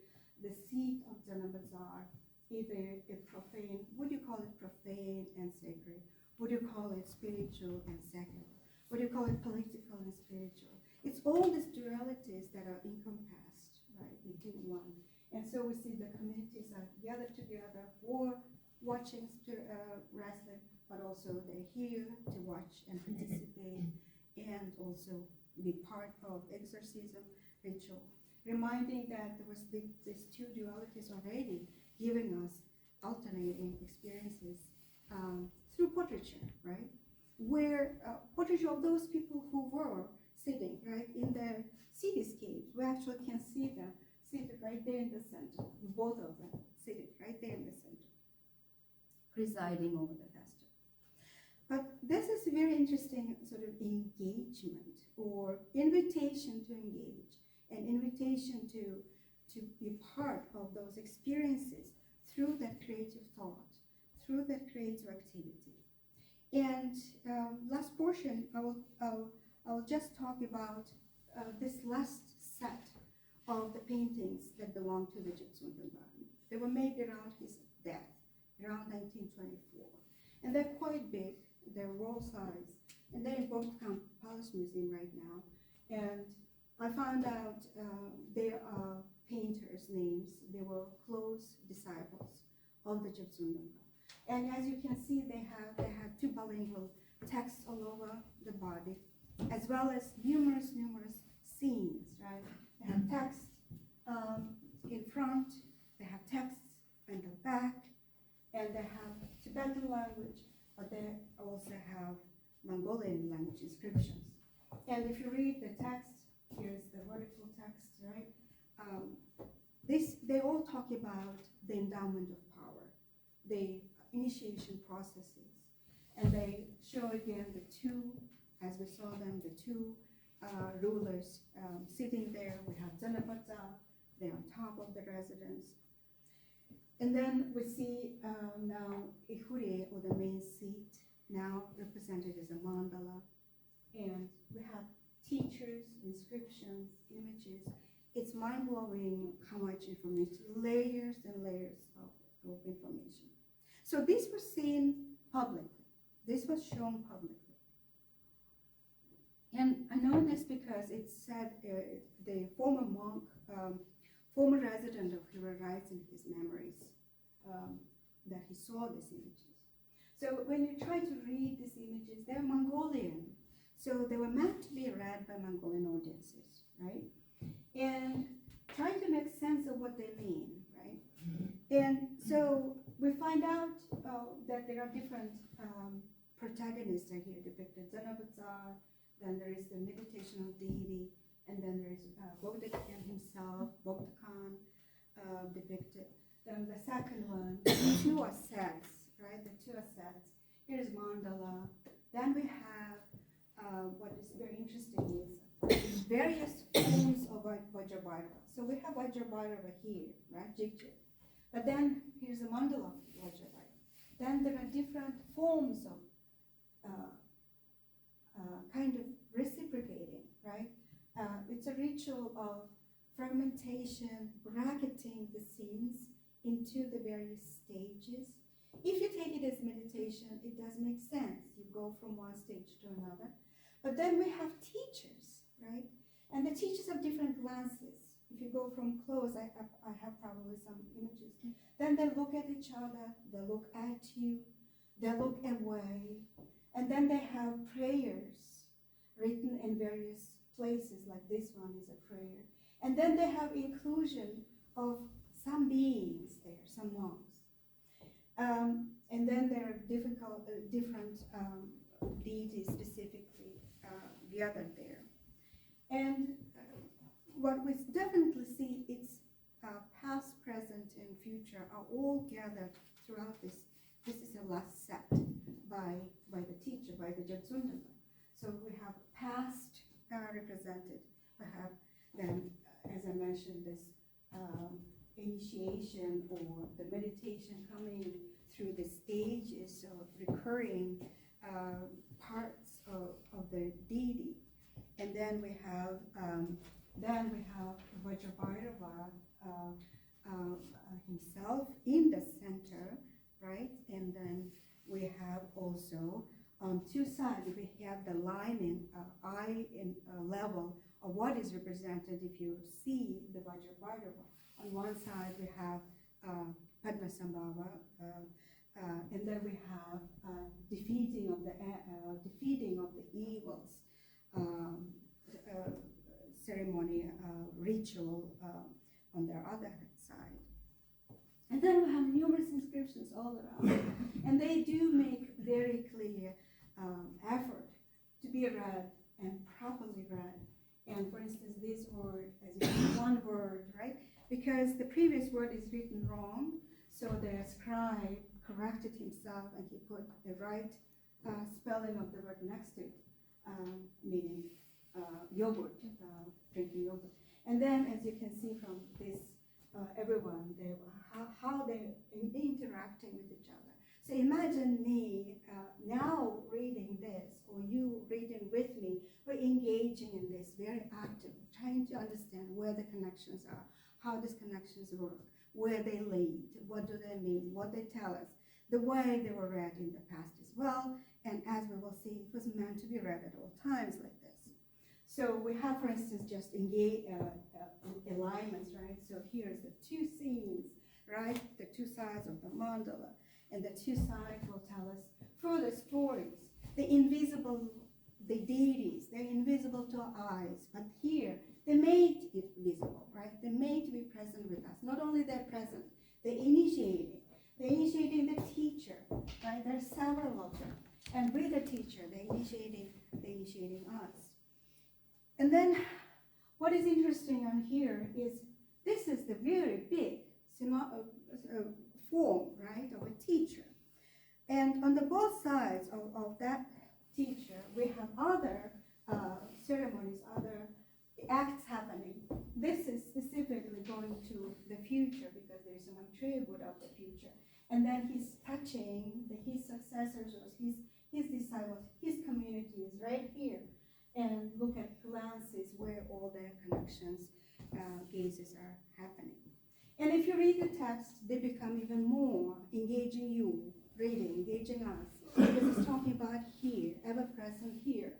the seat of Zanabazar, either a profane, would you call it profane and sacred? Would you call it spiritual and secular? Would you call it political and spiritual? It's all these dualities that are encompassed, right, into one. And so we see the communities are gathered together for watching wrestling, but also they're here to watch and participate and also be part of exorcism ritual, reminding that there was these two dualities already giving us alternating experiences through portraiture, right? Where portraiture of those people who were sitting, right, in their cityscapes, we actually can see them seated right there in the center, both of them seated right there in the center, presiding over the festival. But this is a very interesting sort of engagement or invitation to engage, an invitation to be part of those experiences through that creative thought, through that creative activity. And last portion, I'll just talk about this last set of the paintings that belong to the Gyatso. They were made around his death, around 1924. And they're quite big, they're roll size, and they're in both Palace Museum right now. And I found out they are painters' names. They were close disciples of the Gyatso. And as you can see, they have two bilingual texts all over the body, as well as numerous scenes, right? They have text in front, they have texts in the back, and they have Tibetan language, but they also have Mongolian language inscriptions. And if you read the text, here's the vertical text, right? They all talk about the endowment of power, the initiation processes, and they show again the two, as we saw them, the two rulers sitting there. We have Zanabadza, they're on top of the residence. And then we see now Ihure, or the main seat, now represented as a mandala. And we have teachers, inscriptions, images. It's mind-blowing how much information, layers and layers of information. So these were seen publicly. This was shown publicly. And I know this because it said the former monk, former resident of Hira writes in his memories that he saw these images. So when you try to read these images, they're Mongolian. So they were meant to be read by Mongolian audiences, right? And try to make sense of what they mean, right? And so we find out that there are different protagonists are here depicted. Zanabazar, then there is the meditational deity, and then there is Bogdakan himself, Bogdakan depicted. Then the second one, the two ascets, right? The two ascets. Here's mandala. Then we have what is very interesting is various forms of Vajrabhairava. So we have Vajrabhairava here, right? Jigje. But then here's the mandala of Vajrabhairava. Then there are different forms of kind of reciprocating, right? It's a ritual of fragmentation, bracketing the scenes into the various stages. If you take it as meditation, it does make sense. You go from one stage to another. But then we have teachers, right? And the teachers have different glances. If you go from close, I have probably some images. Then they look at each other, they look at you, they look away, and then they have prayers written in various places, like this one is a prayer. And then they have inclusion of some beings there, some monks. And then there are different deities specifically gathered there. And what we definitely see, it's past, present, and future are all gathered throughout this. This is the last set by the teacher, by the Gyatso. So we have past represented. We have then, as I mentioned, this initiation or the meditation coming through the stages of recurring parts of the deity. And then we have Vajrabhairava himself in the center, right? And then we have also on two sides, we have the line in eye in level of what is represented if you see the Vajrabhairava. On one side we have Padmasambhava, and then we have defeating of the evils, ceremony, ritual on their other side. And then we have numerous inscriptions all around, and they do make very clear effort to be read and properly read. And for instance, this word, as you see, one word, right? Because the previous word is written wrong, so the scribe corrected himself and he put the right spelling of the word next to it, meaning yogurt, drinking yogurt. And then, as you can see from this, everyone, how they're interacting with each other. So imagine me now reading this, or you reading with me. We're engaging in this very active, trying to understand where the connections are, how these connections work, where they lead, what do they mean, what they tell us, the way they were read in the past as well. And as we will see, it was meant to be read at all times like this. So we have, for instance, just engage alignments, right? So here's the two scenes, right? The two sides of the mandala. And the two sides will tell us further stories. The invisible, the deities, they're invisible to our eyes, but here, they made it visible, right? They're made to be present with us. Not only they're present, they're initiating the teacher, right? There are several of them. And with the teacher, they're initiating us. And then, what is interesting on here is, this is the very big form, right, of a teacher. And on the both sides of that teacher, we have other ceremonies, other acts happening. This is specifically going to the future because there is a Maitreya Buddha of the future. And then he's touching his successors or his disciples, his community is right here. And look at glances where all their connections, gazes are happening. And if you read the text, they become even more engaging you, reading, engaging us. Because it's talking about here, ever present here,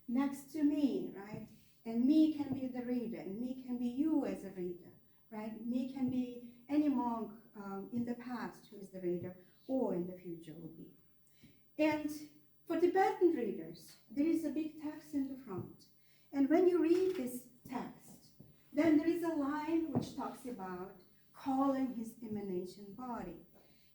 next to me, right? And me can be the reader, and me can be you as a reader, right? Me can be any monk in the past who is the reader, or in the future will be. And for Tibetan readers, there is a big text in the front. And when you read this text, then there is a line which talks about calling his emanation body.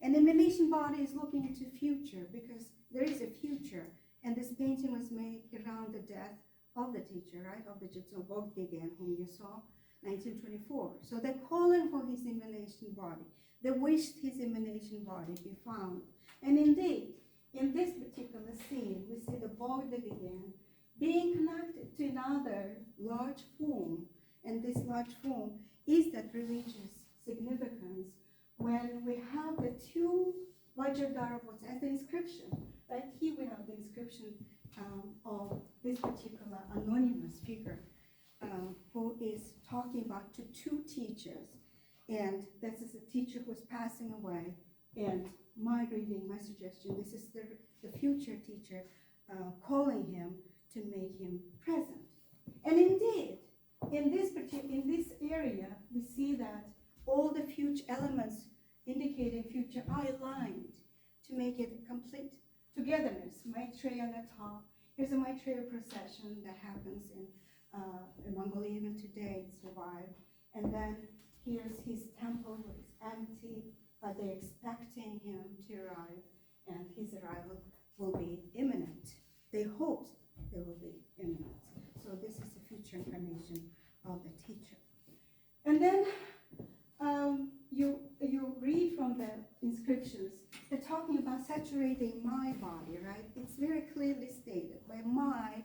And emanation body is looking into future because there is a future. And this painting was made around the death of the teacher, right? Of the Gyatso Bogdigan, whom you saw, 1924. So they're calling for his emanation body. They wished his emanation body be found. And indeed, in this particular scene, we see the Bogdigan being connected to another large form. And this large form is that religious significance when we have the two Vajradharavots as the inscription. Right here we have the inscription of this particular anonymous figure who is talking about to two teachers. And this is a teacher who is passing away. And my reading, my suggestion, this is the future teacher calling him to make him present. And indeed, in this area, we see that all the future elements indicating future are aligned to make it a complete togetherness. Maitreya on the top. Here's a Maitreya procession that happens in Mongolia even today. It's survived. And then here's his temple, which is empty, but they're expecting him to arrive, and his arrival will be imminent. They hope it will be imminent. So this is the future incarnation of the teacher. And then you read from the inscriptions, they're talking about saturating my body, right? It's very clearly stated by my,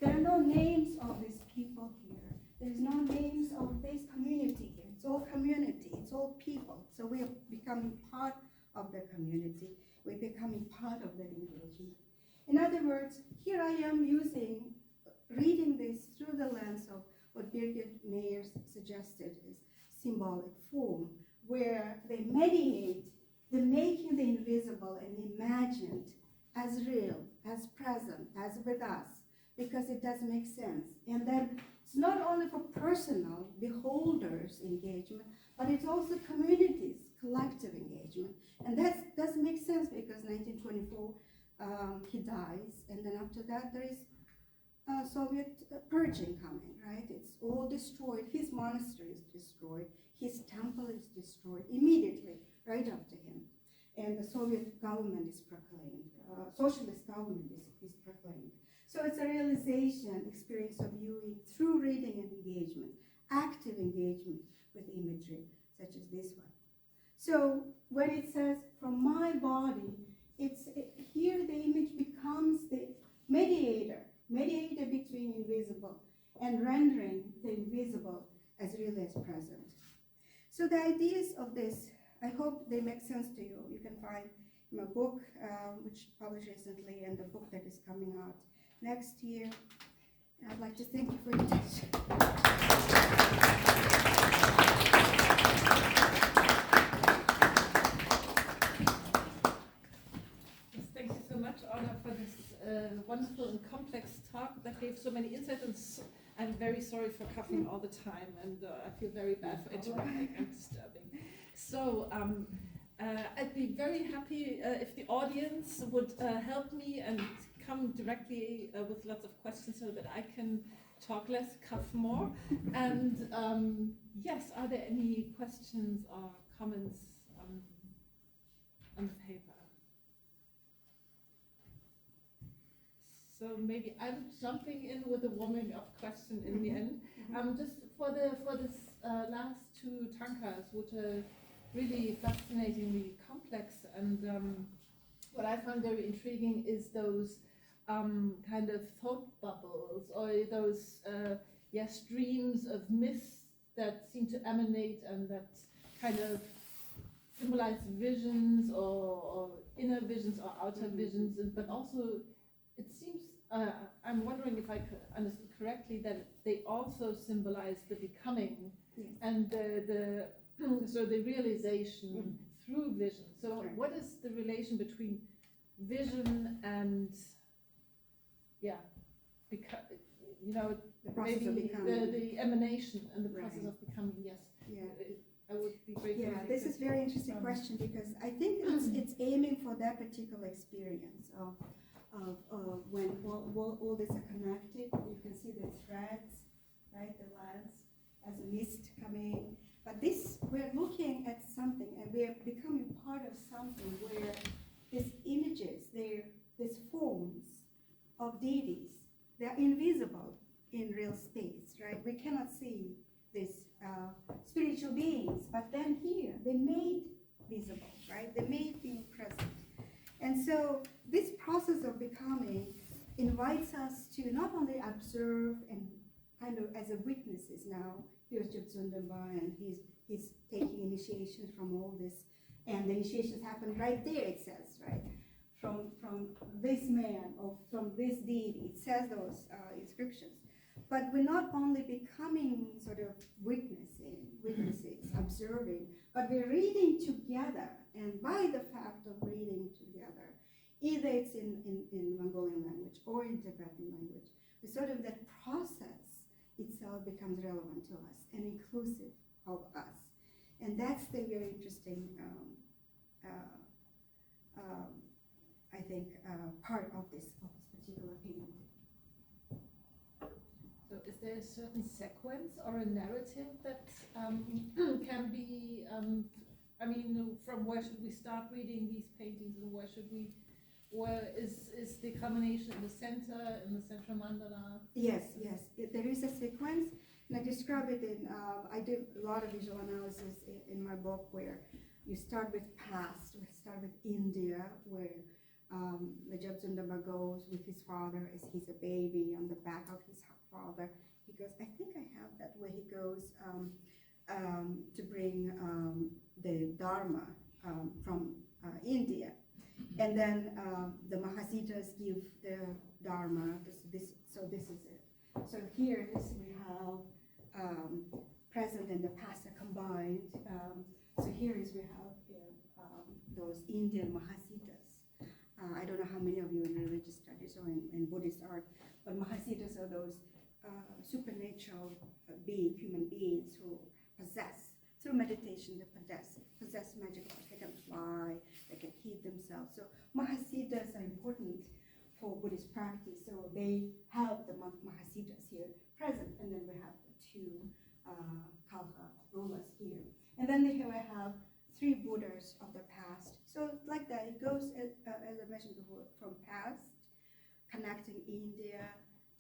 There are no names of these people here. There's no names of this community here. It's all community, it's all people. So we are becoming part of the community. We're becoming part of that engagement. In other words, here I am reading this through the lens of what Birgit Meyer suggested is symbolic form, where they mediate the making the invisible and imagined as real, as present, as with us, because it does make sense. And then it's not only for personal beholders engagement, but it's also communities, collective engagement. And that does make sense because 1924, he dies, and then after that there is Soviet purging coming, right? It's all destroyed. His monastery is destroyed. His temple is destroyed immediately, right after him. And the Soviet government is proclaimed. Socialist government is proclaimed. So it's a realization, experience of viewing through reading and engagement, active engagement with imagery, such as this one. So when it says, from my body, here the image becomes the mediator between invisible and rendering the invisible as real as present. So the ideas of this, I hope they make sense to you. You can find my book, which published recently, and the book that is coming out next year. And I'd like to thank you for your attention. Yes, thank you so much, Orna, for this wonderful and complex talk that gave so many insights. And I'm very sorry for coughing all the time, and I feel very bad for interrupting and disturbing. So I'd be very happy if the audience would help me and come directly with lots of questions so that I can talk less, cough more. And yes, are there any questions or comments on the paper? So maybe I'm jumping in with a warming up question in the end. Just for this last two tankas, which are really fascinatingly complex, and what I found very intriguing is those kind of thought bubbles, or those streams of myths that seem to emanate and that kind of symbolize visions or inner visions or outer visions, but also it seems, I'm wondering if I understood correctly, that they also symbolize the becoming, yes, and so the realization through vision. So right, what is the relation between vision and, maybe the emanation and the process of becoming, yes. Yeah. I would be grateful. Yeah, this is a very interesting question, because I think it's aiming for that particular experience of when all these are connected. You can see the threads, right, the lines as a mist coming. But this, we're looking at something, and we're becoming part of something where these images, these forms of deities, they're invisible in real space, right? We cannot see these spiritual beings, but then here, they made visible, right? They made being present. And so this process of becoming invites us to not only observe and kind of as a witnesses now. Here's Gyatso, and he's taking initiations from all this, and the initiations happen right there, it says, right? From this man or from this deity, it says those inscriptions. But we're not only becoming sort of witnesses, observing, but we're reading together. And by the fact of reading together, either it's in Mongolian language or in Tibetan language, we sort of, that process itself becomes relevant to us and inclusive of us. And that's the very interesting, I think, part of this particular painting. So is there a certain sequence or a narrative that can be, from where should we start reading these paintings, and where is the culmination in the central mandala? Yes, there is a sequence, and I describe it in, I did a lot of visual analysis in my book, where you start with past, we start with India, where The Gyatso goes with his father as he's a baby on the back of his father. He goes, I think I have that where he goes to bring the Dharma from India. And then the Mahasiddhas give the Dharma. So this is it. So here we have present and the past are combined. So here we have those Indian Mahasiddhas. I don't know how many of you in religious studies or in Buddhist art, but Mahasiddhas are those supernatural human beings who possess, through meditation, they possess magic powers. They can fly, they can heal themselves. So Mahasiddhas are important for Buddhist practice. So they have the Mahasiddhas here present, and then we have the two Kalpa rulers here. And then here we have three Buddhas of the past. So like that, it goes, as I mentioned before, from past, connecting India,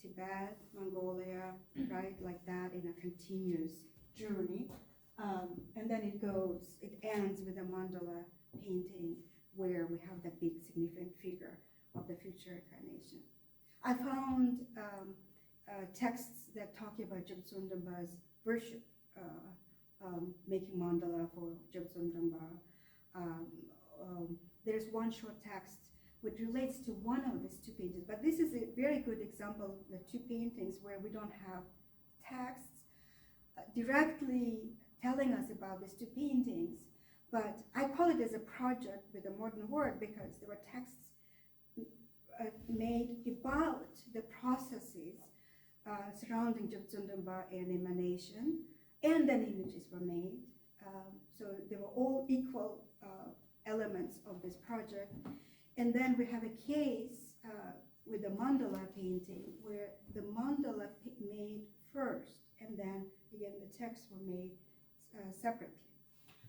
Tibet, Mongolia, right, like that, in a continuous journey. And then it ends with a mandala painting where we have the big significant figure of the future incarnation. I found texts that talk about Gyatso worship, making mandala for Gyatso. There's one short text which relates to one of these two paintings, but this is a very good example of the two paintings where we don't have texts directly telling us about these two paintings, but I call it as a project with a modern word because there were texts made about the processes surrounding Gyatso and emanation, and then images were made. So they were all equal elements of this project. And then we have a case with the mandala painting where the mandala made first, and then again the texts were made separately.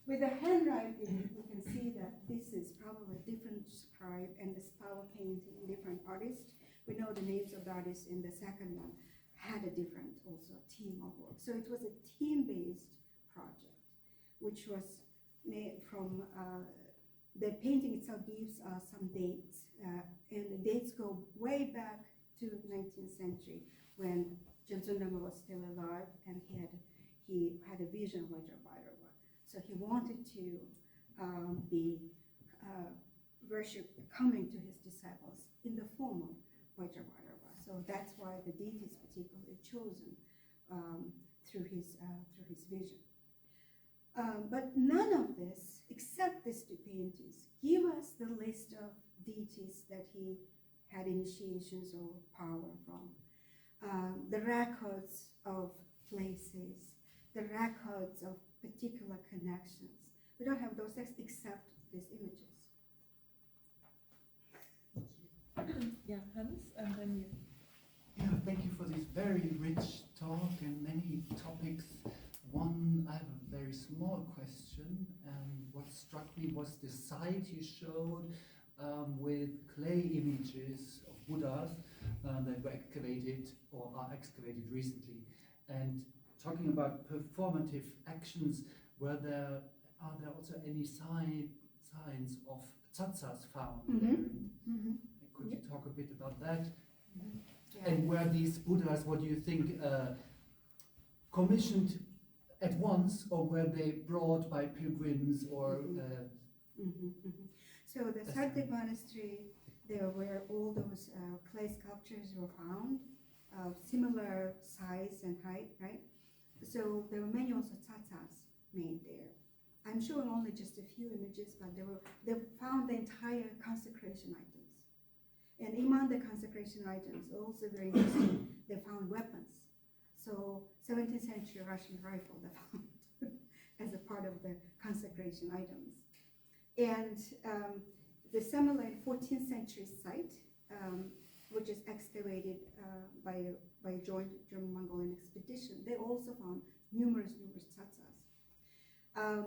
With the handwriting, we can see that this is probably a different scribe, and the style painting, different artists. We know the names of the artists in the second one had a different also team of work. So it was a team-based project, which was made from, the painting itself gives us some dates, and the dates go way back to the 19th century when Gyatso was still alive, and he had a vision of Vajrabhairava. So he wanted to be worship coming to his disciples in the form of Vajrabhairava. So that's why the deity is particularly chosen through his vision. But none of this, except these two paintings, give us the list of deities that he had initiations or power from, the records of places, the records of particular connections. We don't have those texts except these images. Yeah, Hans, and then you. Yeah, thank you for this very rich talk and many topics. One, I have a very small question. What struck me was the site you showed with clay images of Buddhas that were excavated or are excavated recently. And talking about performative actions, are there also any signs of tsatsas found there? Mm-hmm. Could you talk a bit about that? Mm-hmm. Yeah. And were these Buddhas, what do you think, commissioned at once, or were they brought by pilgrims or? So the Sardik monastery, there were all those clay sculptures were found, similar size and height, right? So there were many also tsatsas made there. I'm showing only just a few images, but they found the entire consecration items. And among the consecration items, also very interesting, they found weapons. So 17th century Russian rifle they found as a part of the consecration items. And the similar 14th century site, which is excavated by a joint German-Mongolian expedition, they also found numerous tsatsas.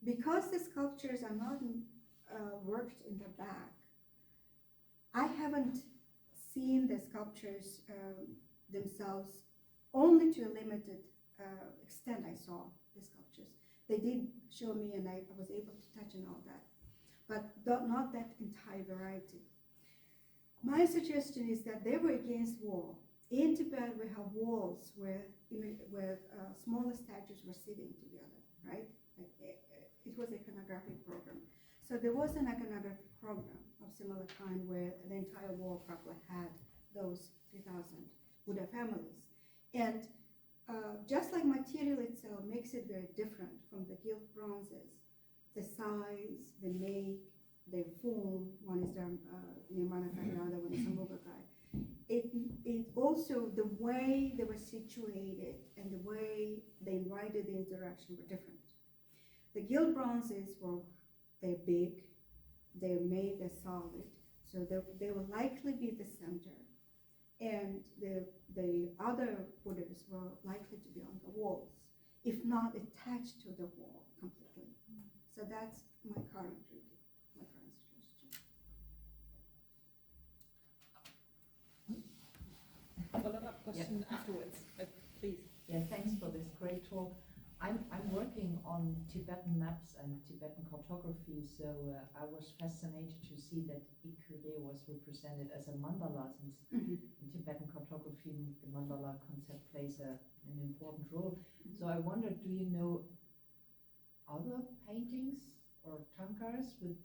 Because the sculptures are not worked in the back, I haven't seen the sculptures themselves only to a limited extent. I saw the sculptures. They did show me, and I was able to touch on all that, but not that entire variety. My suggestion is that they were against war. In Tibet, we have walls where smaller statues were sitting together, right? It was an iconographic program. So there was an iconographic program of similar kind where the entire wall probably had those 3,000 Buddha families. And just like material itself makes it very different from the gilt bronzes, the size, the make, their form, one is near Montag, the other one is Montag. It also, the way they were situated and the way they invited the interaction were different. The gilt bronzes they're big, they're made, they're solid, so they will likely be the center. And the other Buddhas were likely to be on the walls, if not attached to the wall completely. So that's my current reading, my current suggestion. Follow-up question afterwards, please. Yeah, thanks for this great talk. I'm working on Tibetan maps and Tibetan cartography, so I was fascinated to see that Ikure was represented as a mandala, since in Tibetan cartography the mandala concept plays an important role. So I wondered, do you know other paintings or tankas with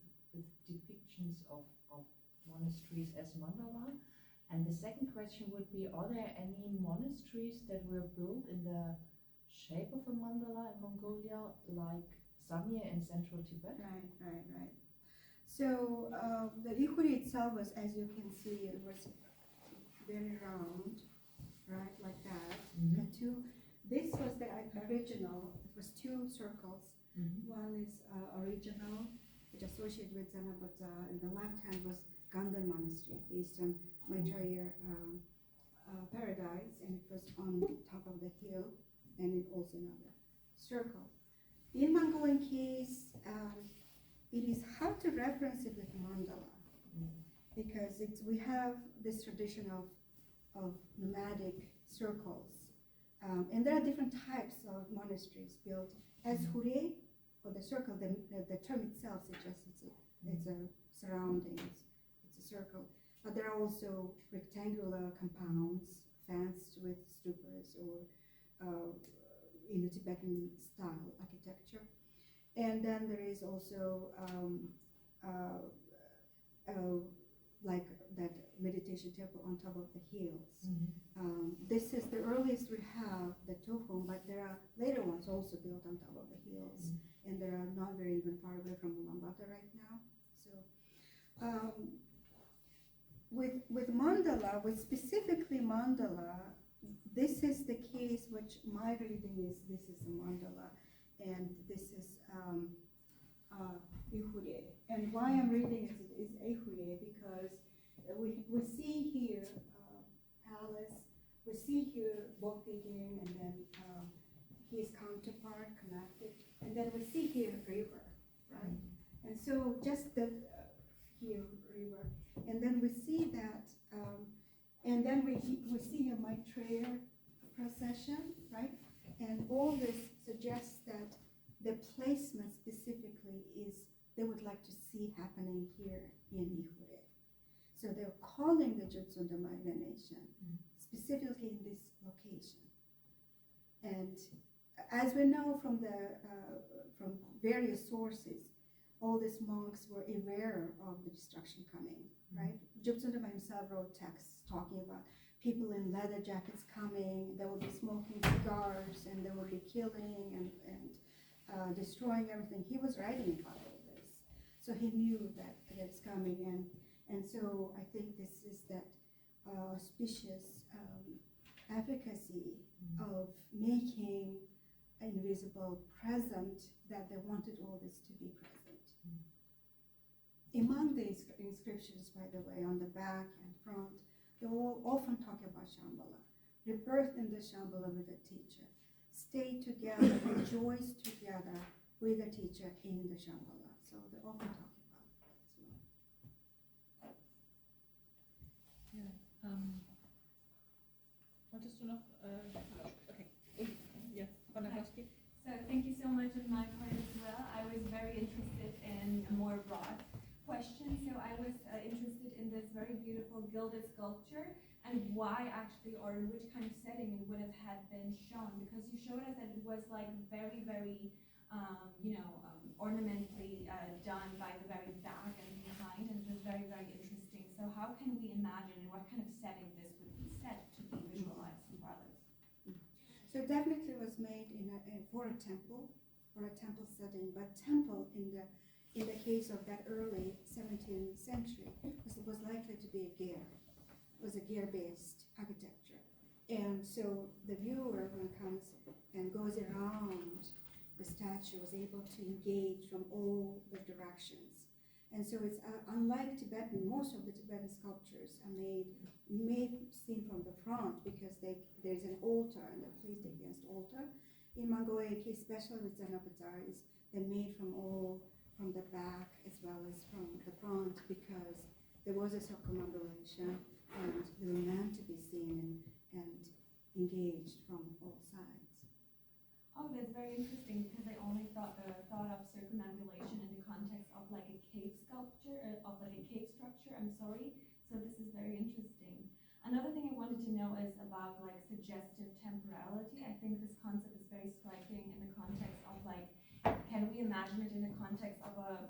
depictions of monasteries as mandala? And the second question would be, are there any monasteries that were built in the shape of a mandala in Mongolia, like Sanya in central Tibet? Right. So the Ikure itself was, as you can see, it was very round, right, like that. And this was the original. It was two circles. One is original, which associated with Zanabodza, and the left hand was Ganden Monastery, the Eastern Maitreya paradise, and it was on top of the hill, and it also another circle. In Mongolian case, it is hard to reference it with mandala, because we have this tradition of nomadic circles, and there are different types of monasteries built as hure, or the circle. The term itself suggests it's a surroundings, it's a circle. But there are also rectangular compounds fenced with stupas or in the Tibetan style architecture. And then there is also like that meditation temple on top of the hills. This is the earliest we have, the Tofung, but there are later ones also built on top of the hills, and they are not very even far away from Ulaanbaatar right now. So with mandala, with specifically mandala, this is the case which my reading is, this is a mandala, and this is Ikure. And why I'm reading is Ikure, because we see here palace, we see here Bokigin, and then his counterpart connected, and then we see here river, right? And so just the here river, and then we see that, and then we see here Maitreya procession, right? And all this suggests that the placement specifically is they would like to see happening here in Ikure. So they're calling the Jutsunda nation specifically in this location. And as we know from from various sources, all these monks were aware of the destruction coming, right? Jutsunda himself wrote texts talking about people in leather jackets coming, they will be smoking cigars, and they will be killing and destroying everything. He was writing about all this. So he knew that it's coming, and so I think this is that auspicious efficacy of making invisible present, that they wanted all this to be present. Among the inscriptions, by the way, on the back and front, they all often talk about Shambhala. Rebirth in the Shambhala with the teacher. Stay together, rejoice together with the teacher in the Shambhala. So they often talk about that as well. Ja, wolltest du noch? Okay. Yeah, Konakowski. So thank you so much on my part as well. I was very interested in a more broad question. So I was interested in this very beautiful gilded sculpture, and why actually, or in which kind of setting it would have had been shown, because you showed us that it was like very, very, ornamentally done by the very back and behind, and it was very, very interesting. So how can we imagine in what kind of setting this would be set to be visualized for others? So it definitely was made for a temple setting, but temple in the case of that early 17th century was likely to be a gear. It was a gear-based architecture. And so the viewer, when it comes and goes around the statue, was able to engage from all the directions. And so it's unlike Tibetan, most of the Tibetan sculptures are made seen from the front because there's an altar and they're placed against altar. In Mongolia, especially with Zanabataris, they're made from the back as well as from the front because there was a circumambulation and they were meant to be seen and engaged from all sides. Oh, that's very interesting because I only thought of circumambulation in the context of like a cave sculpture, of like a cave structure, I'm sorry. So this is very interesting. Another thing I wanted to know is about like suggestive temporality. I think this concept is very striking in the context of like, can we imagine it in the context of a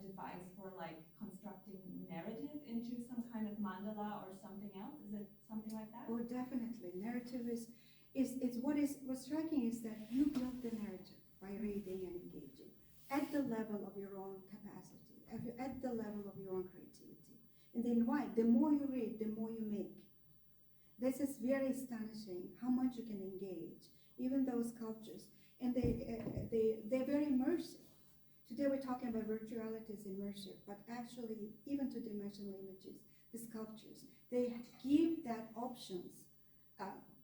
device for like constructing narrative into some kind of mandala or something else? Is it something like that? Oh, definitely. Narrative is what's striking is that you build the narrative by reading and engaging at the level of your own capacity, at the level of your own creativity. And then the more you read, the more you make. This is very astonishing how much you can engage, even those sculptures. And they're very immersive. Today we're talking about virtuality is immersive, but actually even two-dimensional images, the sculptures, they give that options.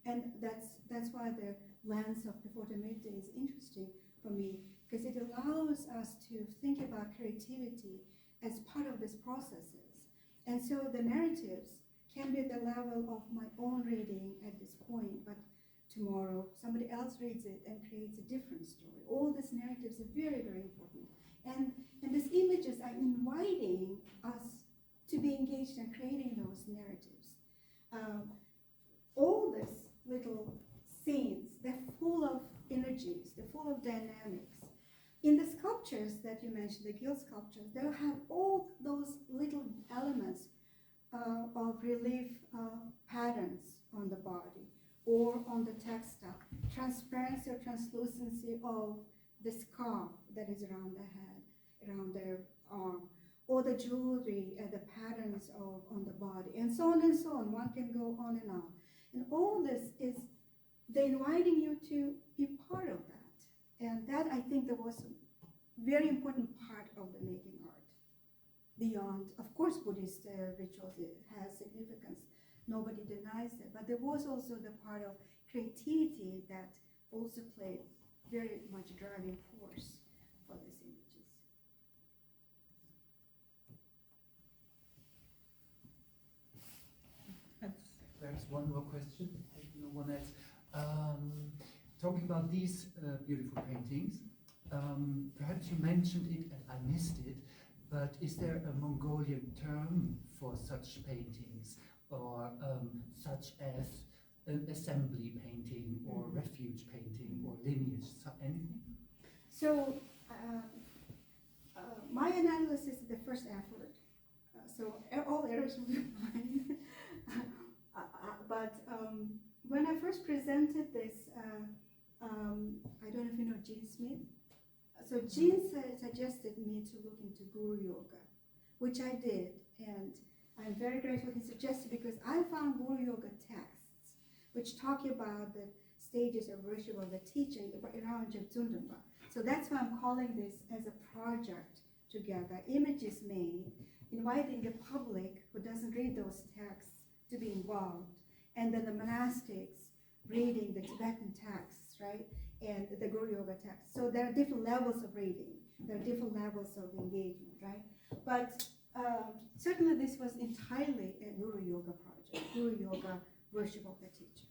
And that's why the lens of performativity is interesting for me, because it allows us to think about creativity as part of these processes. And so the narratives can be the level of my own reading at this point, but tomorrow somebody else reads it and creates a different story. All these narratives are very, very important. And these images are inviting us to be engaged in creating those narratives. All these little scenes, they're full of energies, they're full of dynamics. In the sculptures that you mentioned, the gilt sculptures, they'll have all those little elements of relief patterns on the body or on the textile, transparency or translucency of the scarf that is around the head, around their arm, or the jewelry and the patterns on the body, and so on and so on. One can go on and on. And all this is they're inviting you to be part of that. And that, I think, that was a very important part of the making art. Beyond, of course, Buddhist rituals has significance. Nobody denies it. But there was also the part of creativity that also played very much driving force for these images. There's one more question, if no one else. Talking about these beautiful paintings, perhaps you mentioned it and I missed it, but is there a Mongolian term for such paintings, or such as an assembly painting, or refuge painting, or lineage, anything? So, my analysis is the first effort, so all errors will be mine. But when I first presented this, I don't know if you know Gene Smith. So Gene suggested me to look into Guru Yoga, which I did, and I'm very grateful he suggested, because I found Guru Yoga texts which talk about the stages of worship of the teaching around Gyatso. So that's why I'm calling this as a project together, images made, inviting the public who doesn't read those texts to be involved, and then the monastics reading the Tibetan texts, right, and the Guru Yoga texts. So there are different levels of reading, there are different levels of engagement, right? But certainly this was entirely a Guru Yoga project, Guru Yoga worship of the teacher.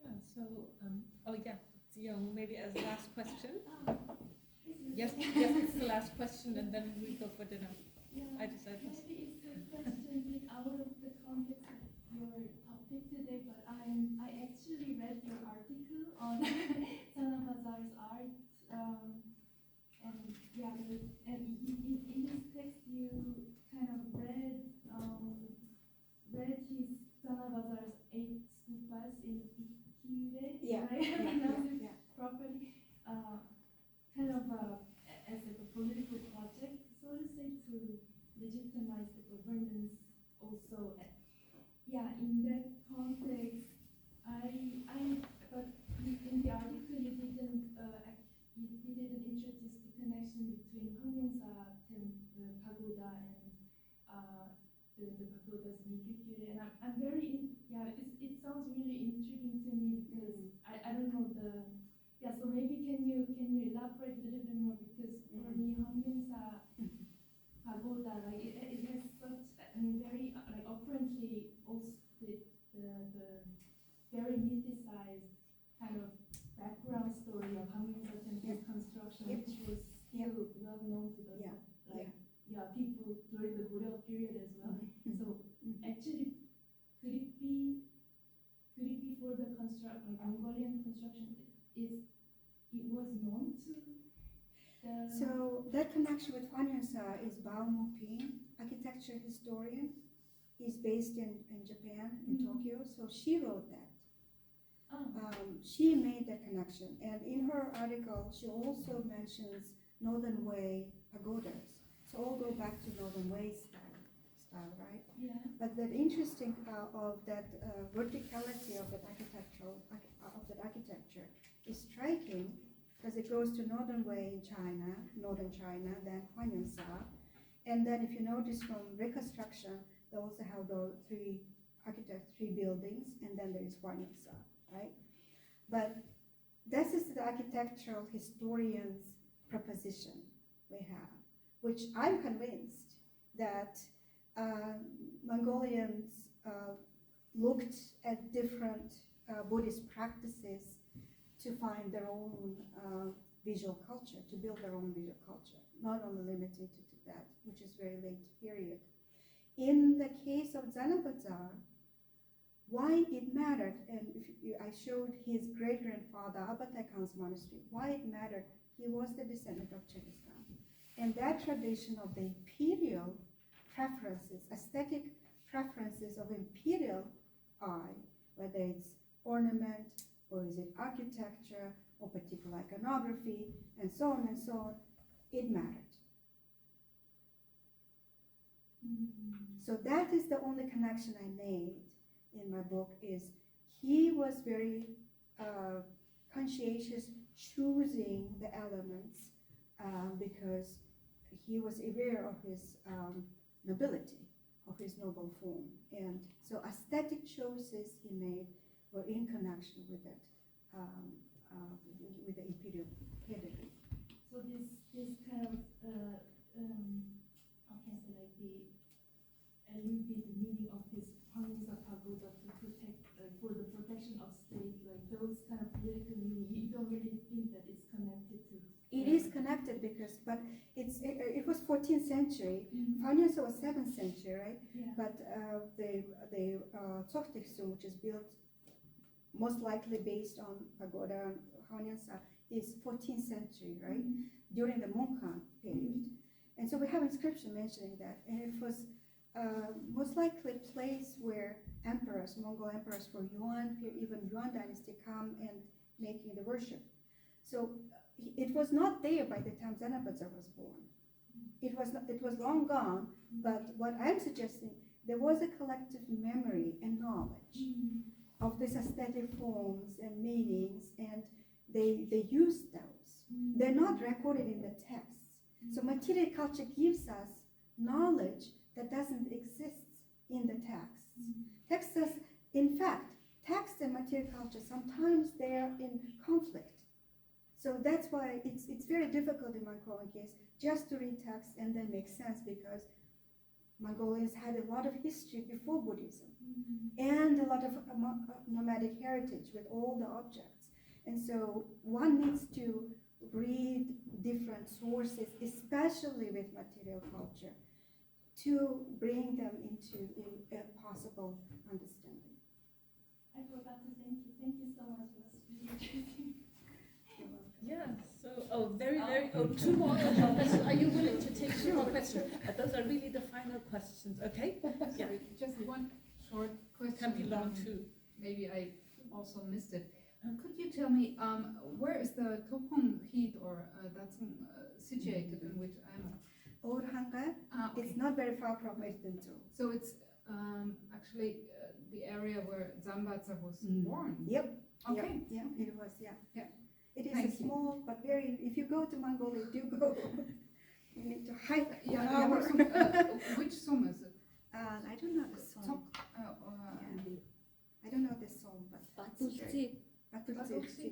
Yeah, so, maybe as last question. Yes, yes, it's the last question, and then we go for dinner. Yeah, I decided. maybe it's a question a bit out of the context of your topic today, but I actually read your article on Sana Bazar's art, and yeah, and in this text you kind of read his Sana Bazar's 8 stupas in Ikire, Yeah, right? I pronounced it yeah. properly, kind of as a political project, so to say, to legitimize the governance also. Yeah, in that context, but in the article you didn't introduce the connection between Hongyeongsa pagoda and the pagodas in Ikure, and I'm very, it sounds really intriguing to me because I don't know so maybe can you elaborate a little bit more, because for me Hongyeongsa pagoda, like it has such, very apparently also the very mythicized kind of background story of Hongyeongsa temple's construction, which was still well known to the people during the Goryeo period as well. So actually, could it be for the Mongolian construction? It was known to the. So that connection with Hongyeongsa is Bao Muping, architecture historian. He's based in Japan, in Tokyo. So she wrote that. She made that connection, and in her article, she also mentions Northern Way pagodas. So all go back to Northern Way style, right? Yeah. But the interesting of that verticality of that architecture is striking, because it goes to Northern Way in China, Northern China, then Hongyeongsa, and then if you notice from reconstruction, they also have the three buildings, and then there is Hongyeongsa, right? But this is the architectural historian's proposition we have, which I'm convinced that Mongolians looked at different Buddhist practices to find their own visual culture, to build their own visual culture, not only limited to Tibet, which is very late period. In the case of Zanabazar, why it mattered, and I showed his great-grandfather, Abatai Khan's monastery, why it mattered, he was the descendant of Genghis Khan. And that tradition of the imperial preferences, aesthetic preferences of imperial eye, whether it's ornament, or is it architecture, or particular iconography, and so on, it mattered. So that is the only connection I made in my book, is he was very conscientious choosing the elements because he was aware of his nobility, of his noble form. And so aesthetic choices he made were in connection with that, with the imperial pedigree. So this kind of how can I say, like a little bit the meaning of this Hongyeongsa pagoda to protect, for the protection of state, like those kind of political meaning, you don't really think that it's connected to. It is connected because, but it was 14th century. Hongyeongsa was 7th century, right? Yeah. But the Textual, which is built most likely based on pagoda Hongyeongsa, is 14th century, right? During the Montag period. And so we have inscription mentioning that, and it was most likely a place where emperors, Mongol emperors for Yuan, even Yuan dynasty, come and making the worship. So it was not there by the time Zanabazar was born. It was long gone, but what I'm suggesting, there was a collective memory and knowledge of these aesthetic forms and meanings, and they used those. They're not recorded in the texts. So material culture gives us knowledge that doesn't exist in the texts. Texts, in fact, text and material culture, sometimes they are in conflict. So that's why it's very difficult in Mongolian case just to read text and then make sense, because Mongolians had a lot of history before Buddhism and a lot of nomadic heritage with all the objects. And so one needs to read different sources, especially with material culture, to bring them into a possible understanding. I forgot to thank you. Thank you so much. It was really interesting. Yeah, so, two more questions. Are you willing to take two more questions? Those are really the final questions, okay? Yeah, Sorry, just one short question. can be long too. Maybe I also missed it. Could you tell me where is the Topung heat or Datsung situated in which island? Orhanga, Okay. it's not very far from Erdentu. So it's actually the area where Zambatsa was born. Yep. Okay. Yeah, it was, yeah. Yeah. It is Thank a you. small, but very, if you go to Mongolia, do go. You need to hike an Yeah, hour. which sum is it? I don't know the song. Top, I don't know the song, but it's very- Batultsi.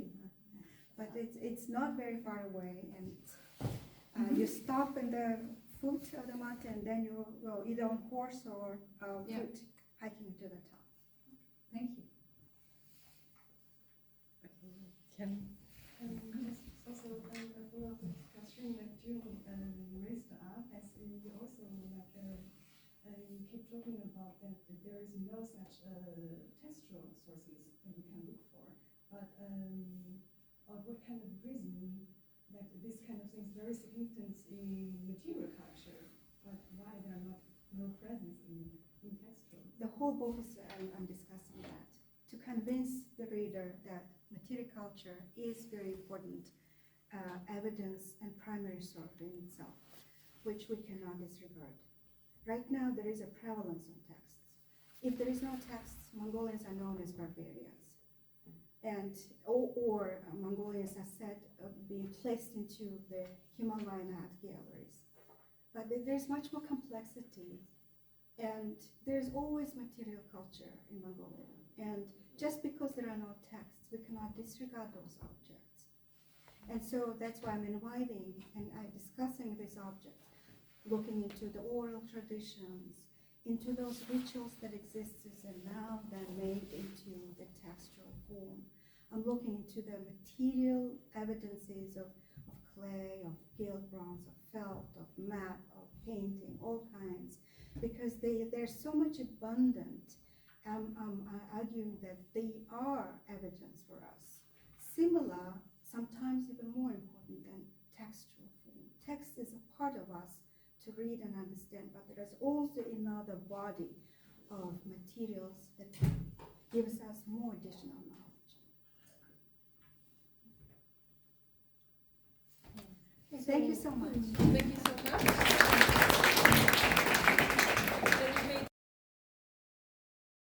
But it's not very far away, and you stop in the foot of the mountain, and then you go either on horse or Yeah. foot hiking to the top. Thank you. Just also a follow-up question that you raised up, as you also you keep talking about that there is no such textual sources that we can look for, but what kind of reason that this kind of thing is very significant in material culture, but why there are no presence in textual? The whole book is I'm discussing that to convince the reader that material culture is very important evidence and primary source in itself, which we cannot disregard. Right now, there is a prevalence of texts. If there is no texts, Mongolians are known as barbarians, and or Mongolians are said of being placed into the Himalayan art galleries. But there's much more complexity, and there's always material culture in Mongolia. And just because there are no texts, we cannot disregard those objects. And so that's why I'm inviting and I'm discussing these objects, looking into the oral traditions, into those rituals that existed and now they're made into the textual form. I'm looking into the material evidences of clay, of gilt bronze, of felt, of map, of painting, all kinds, because they're so much abundant. I'm arguing that they are evidence for us. Similar, sometimes even more important than textual form. Text is a part of us to read and understand, but there is also another body of materials that gives us more additional knowledge. Thank you so much. Thank you so much.